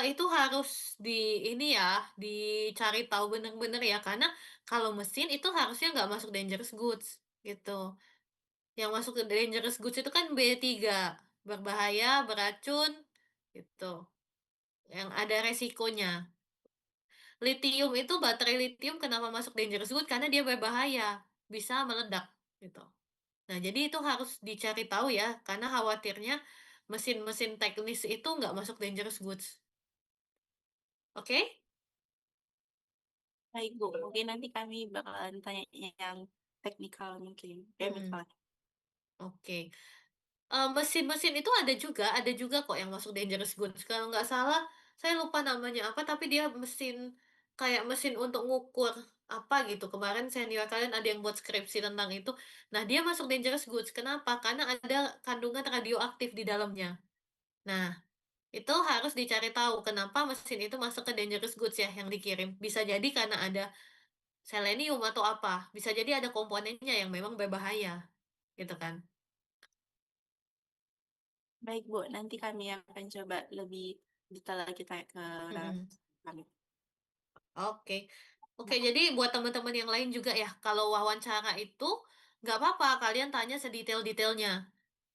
[SPEAKER 2] Itu harus ini ya, dicari tahu bener-bener ya, karena kalau mesin itu harusnya nggak masuk dangerous goods, gitu. Yang masuk ke dangerous goods itu kan B3, berbahaya, beracun, gitu, yang ada resikonya. Litium itu baterai litium kenapa masuk dangerous goods, karena dia berbahaya, bisa meledak, gitu. Nah, jadi itu harus dicari tahu ya, karena khawatirnya mesin-mesin teknis itu nggak masuk dangerous goods. Oke?
[SPEAKER 7] Baik, Bu. Mungkin nanti kami bakalan tanya yang teknikal mungkin,
[SPEAKER 2] Mhm,
[SPEAKER 7] chemical.
[SPEAKER 2] oke. Mesin-mesin itu ada juga kok yang masuk dangerous goods. Kalau nggak salah, saya lupa namanya apa, tapi dia kayak mesin untuk ngukur apa gitu. Kemarin senior kalian ada yang buat skripsi tentang itu. Nah, dia masuk dangerous goods. Kenapa? Karena ada kandungan radioaktif di dalamnya. Nah, itu harus dicari tahu kenapa mesin itu masuk ke dangerous goods ya yang dikirim. Bisa jadi karena ada selenium atau apa. Bisa jadi ada komponennya yang memang berbahaya, gitu kan.
[SPEAKER 7] Baik, Bu. Nanti kami akan coba lebih detail lagi tanya ke
[SPEAKER 2] Mhm.
[SPEAKER 7] kami.
[SPEAKER 2] Oke. Oke, jadi buat teman-teman yang lain juga ya, kalau wawancara itu nggak apa-apa kalian tanya sedetail-detailnya.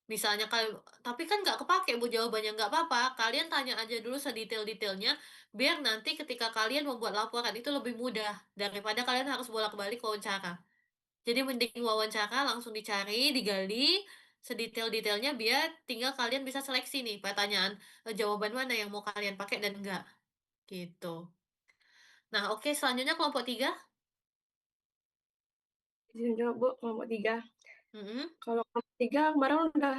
[SPEAKER 2] Misalnya kalau tapi kan nggak kepake Bu jawabannya, nggak apa-apa, kalian tanya aja dulu sedetail-detailnya, biar nanti ketika kalian membuat laporan itu lebih mudah, daripada kalian harus bolak-balik wawancara. Jadi mending wawancara langsung dicari, digali, sedetail-detailnya biar tinggal kalian bisa seleksi nih pertanyaan, jawaban mana yang mau kalian pakai dan enggak, gitu. Nah, oke, selanjutnya kelompok 3.
[SPEAKER 1] Izin jawab, Bu, kelompok 3.
[SPEAKER 2] Mhm.
[SPEAKER 1] Kalau kelompok 3 kemarin udah,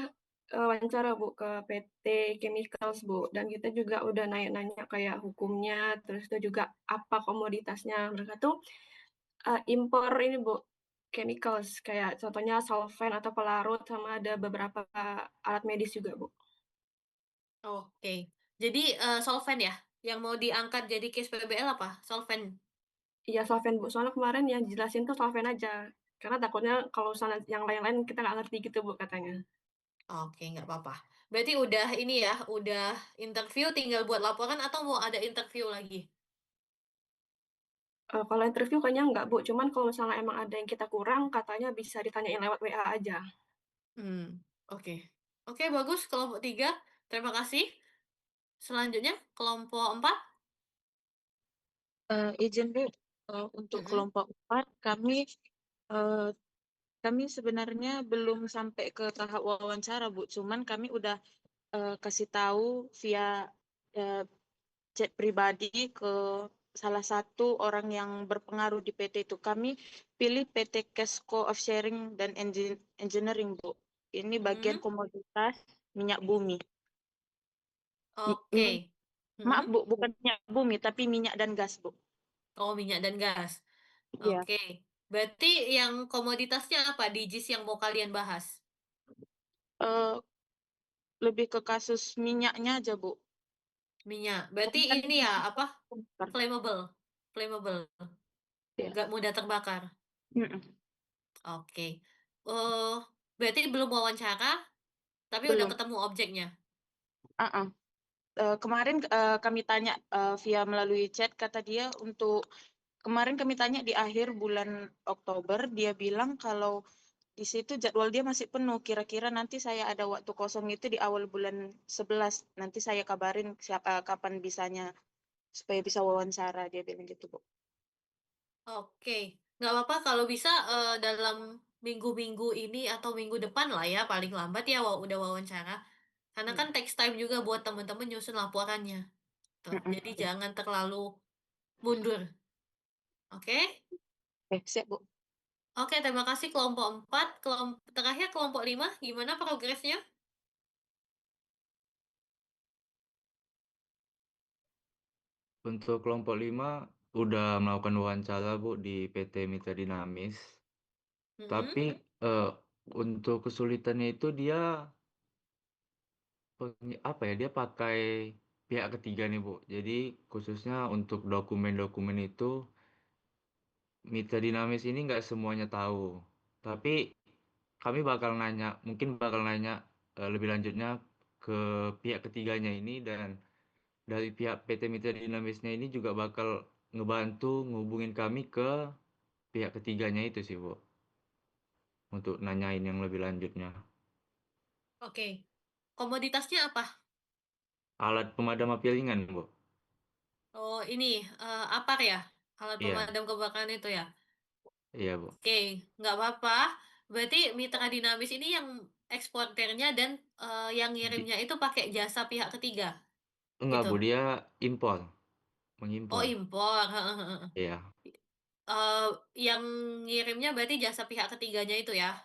[SPEAKER 1] wawancara, Bu, ke PT Chemicals, Bu, dan kita juga udah nanya-nanya kayak hukumnya, terus itu juga apa komoditasnya. Mereka tuh, impor ini, Bu, chemicals, kayak contohnya solvent atau pelarut, sama ada beberapa alat medis juga, Bu.
[SPEAKER 2] Oke. Jadi, solvent ya? Yang mau diangkat jadi case PBL apa? Solvent?
[SPEAKER 1] Iya, solvent, Bu, soalnya kemarin yang dijelasin tuh solvent aja, karena takutnya kalau misalnya yang lain-lain kita nggak ngerti gitu, Bu, katanya.
[SPEAKER 2] Oke, nggak apa-apa. Berarti udah ini ya, udah interview tinggal buat laporan atau mau ada interview lagi?
[SPEAKER 1] Kalau interview kayaknya enggak, Bu, cuman kalau misalnya emang ada yang kita kurang, katanya bisa ditanyain lewat WA aja.
[SPEAKER 2] Oke. Oke, bagus kelompok 3. Terima kasih. Selanjutnya kelompok 4.
[SPEAKER 8] Izin Bu, untuk
[SPEAKER 2] Mhm.
[SPEAKER 8] kelompok 4 eh, kami sebenarnya belum sampai ke tahap wawancara Bu, cuman kami udah kasih tahu via eh, chat pribadi ke salah satu orang yang berpengaruh di PT itu. Kami pilih PT Kesco of Sharing dan Engineering Bu. Ini bagian
[SPEAKER 2] Mhm.
[SPEAKER 8] komoditas minyak bumi.
[SPEAKER 2] Oke.
[SPEAKER 8] Maaf
[SPEAKER 2] Mhm.
[SPEAKER 8] Bu, bukan minyak bumi tapi minyak dan gas Bu.
[SPEAKER 2] Oh, minyak dan gas.
[SPEAKER 8] Iya.
[SPEAKER 2] Oke. Berarti yang komoditasnya apa di JIS yang mau kalian bahas?
[SPEAKER 8] Eh, Lebih ke kasus minyaknya aja Bu.
[SPEAKER 2] Minyak. Berarti
[SPEAKER 8] Bukan
[SPEAKER 2] ini ya, apa?
[SPEAKER 8] bunker.
[SPEAKER 2] Flammable. Flammable.
[SPEAKER 8] Ya.
[SPEAKER 2] Nggak mudah terbakar.
[SPEAKER 8] Mm-mm.
[SPEAKER 2] Oke. Oh, berarti belum wawancara, tapi udah
[SPEAKER 8] Belum.
[SPEAKER 2] ketemu objeknya.
[SPEAKER 8] Uh-uh. Kemarin kami tanya via melalui chat, kata dia untuk kemarin kami tanya di akhir bulan Oktober, dia bilang kalau di situ jadwal dia masih penuh. Kira-kira nanti saya ada waktu kosong itu di awal bulan 11. Nanti saya kabarin siapa kapan bisanya supaya bisa wawancara, dia bilang gitu, Bu.
[SPEAKER 2] Oke. Nggak apa-apa kalau bisa dalam minggu-minggu ini atau minggu depan lah ya, paling lambat ya udah wawancara. Karena kan text time juga buat teman-teman nyusun laporannya. Tuh.
[SPEAKER 8] Mm-mm.
[SPEAKER 2] Jadi jangan terlalu mundur. Oke?
[SPEAKER 8] Siap, Bu.
[SPEAKER 2] Oke, terima kasih kelompok 4. Terakhir kelompok 5, gimana progresnya?
[SPEAKER 9] Untuk kelompok 5 udah melakukan wawancara Bu di PT Mitra Dinamis.
[SPEAKER 2] Mhm.
[SPEAKER 9] Tapi Untuk kesulitannya itu dia apa ya? Dia pakai pihak ketiga nih, Bu. Jadi khususnya untuk dokumen-dokumen itu mitra dinamis ini nggak semuanya tahu. Tapi kami mungkin bakal nanya lebih lanjutnya ke pihak ketiganya ini, dan dari pihak PT Mitra Dinamisnya ini juga bakal ngebantu ngehubungin kami ke pihak ketiganya itu sih, Bu. Untuk nanyain yang lebih lanjutnya.
[SPEAKER 2] Oke. Komoditasnya apa?
[SPEAKER 9] Alat pemadam api ringan, Bu.
[SPEAKER 2] Oh, ini APAR ya? Alat
[SPEAKER 9] Iya,
[SPEAKER 2] pemadam kebakaran itu ya?
[SPEAKER 9] iya, Bu.
[SPEAKER 2] Oke, nggak apa-apa. Berarti mitra dinamis ini yang eksporternya dan yang
[SPEAKER 9] Di-
[SPEAKER 2] ngirimnya itu pakai jasa pihak ketiga,
[SPEAKER 9] enggak,
[SPEAKER 2] gitu.
[SPEAKER 9] Bu, dia impor,
[SPEAKER 2] Oh,
[SPEAKER 9] mengimpor.
[SPEAKER 2] impor.
[SPEAKER 9] Iya.
[SPEAKER 2] Eh, yang ngirimnya berarti jasa pihak ketiganya itu ya?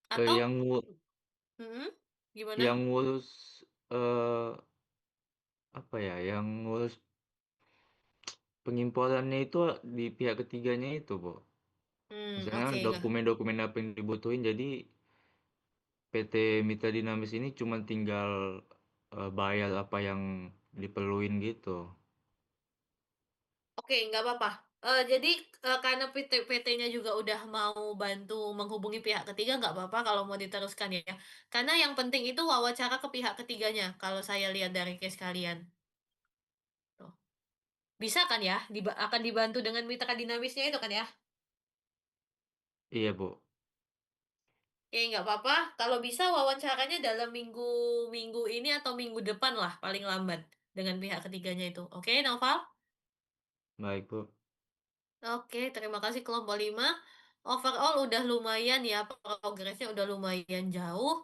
[SPEAKER 9] Eh,
[SPEAKER 2] Atau,
[SPEAKER 9] yang
[SPEAKER 2] hmm, gimana?
[SPEAKER 9] yang ngurus eh apa ya? Yang ngurus pengimporannya itu di pihak ketiganya itu, Bu. Misalnya
[SPEAKER 2] Oke.
[SPEAKER 9] dokumen-dokumen apa yang dibutuhin, jadi PT Mitra Dinamis ini cuma tinggal bayar apa yang diperluin gitu.
[SPEAKER 2] Oke, nggak apa-apa. Jadi karena PT-nya juga udah mau bantu menghubungi pihak ketiga, nggak apa-apa kalau mau diteruskan ya. Karena yang penting itu wawancara ke pihak ketiganya, kalau saya lihat dari case kalian. Tuh. Bisa kan ya? Akan dibantu dengan mitra dinamisnya itu kan ya?
[SPEAKER 9] Iya, Bu.
[SPEAKER 2] Oke, nggak apa-apa. Kalau bisa wawancaranya dalam minggu ini atau minggu depan lah, paling lambat. Dengan pihak ketiganya itu. Oke, Noval?
[SPEAKER 9] Baik, Bu.
[SPEAKER 2] Oke, terima kasih kelompok 5. Overall udah lumayan ya, progresnya udah lumayan jauh.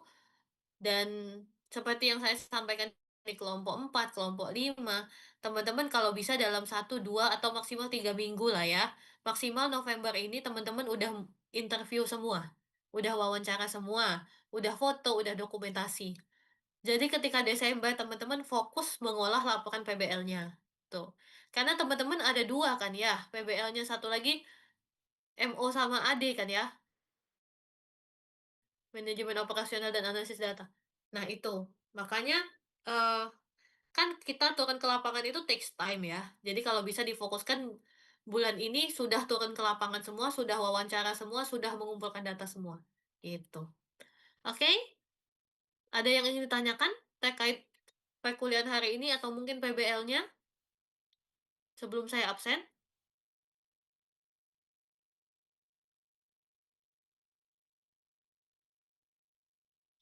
[SPEAKER 2] Dan seperti yang saya sampaikan di kelompok 4, kelompok 5, teman-teman kalau bisa dalam 1, 2, atau maksimal 3 minggu lah ya. Maksimal November ini teman-teman udah interview semua. Udah wawancara semua. Udah foto, udah dokumentasi. Jadi ketika Desember teman-teman fokus mengolah laporan PBL-nya. Tuh. Karena teman-teman ada dua kan ya, PBL-nya satu lagi MO sama AD kan ya, manajemen operasional dan analisis data. Nah itu, makanya eh kan kita turun ke lapangan itu takes time ya. Jadi kalau bisa difokuskan bulan ini sudah turun ke lapangan semua, sudah wawancara semua, sudah mengumpulkan data semua. Gitu. Oke? Ada yang ingin ditanyakan terkait perkuliahan hari ini atau mungkin PBL-nya sebelum saya absen?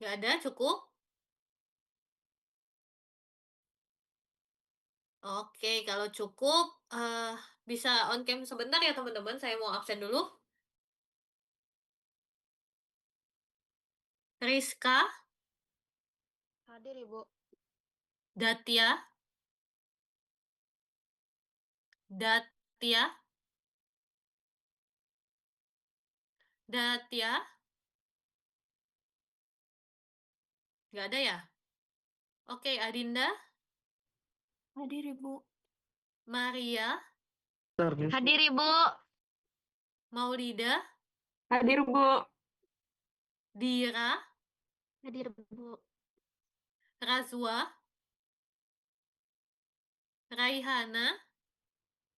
[SPEAKER 2] Nggak ada, cukup? Oke, kalau cukup, bisa on cam sebentar ya teman-teman, saya mau absen dulu. Rizka,
[SPEAKER 6] Hadir, Ibu.
[SPEAKER 2] Datia, Datia, Datia, nggak ada ya? Oke, Adinda,
[SPEAKER 7] Hadir, Ibu.
[SPEAKER 2] Maria,
[SPEAKER 6] Hadir, Ibu.
[SPEAKER 2] Maulida,
[SPEAKER 1] Hadir, Bu.
[SPEAKER 2] Dira,
[SPEAKER 6] Hadir, Bu.
[SPEAKER 2] Razwa, Raihana,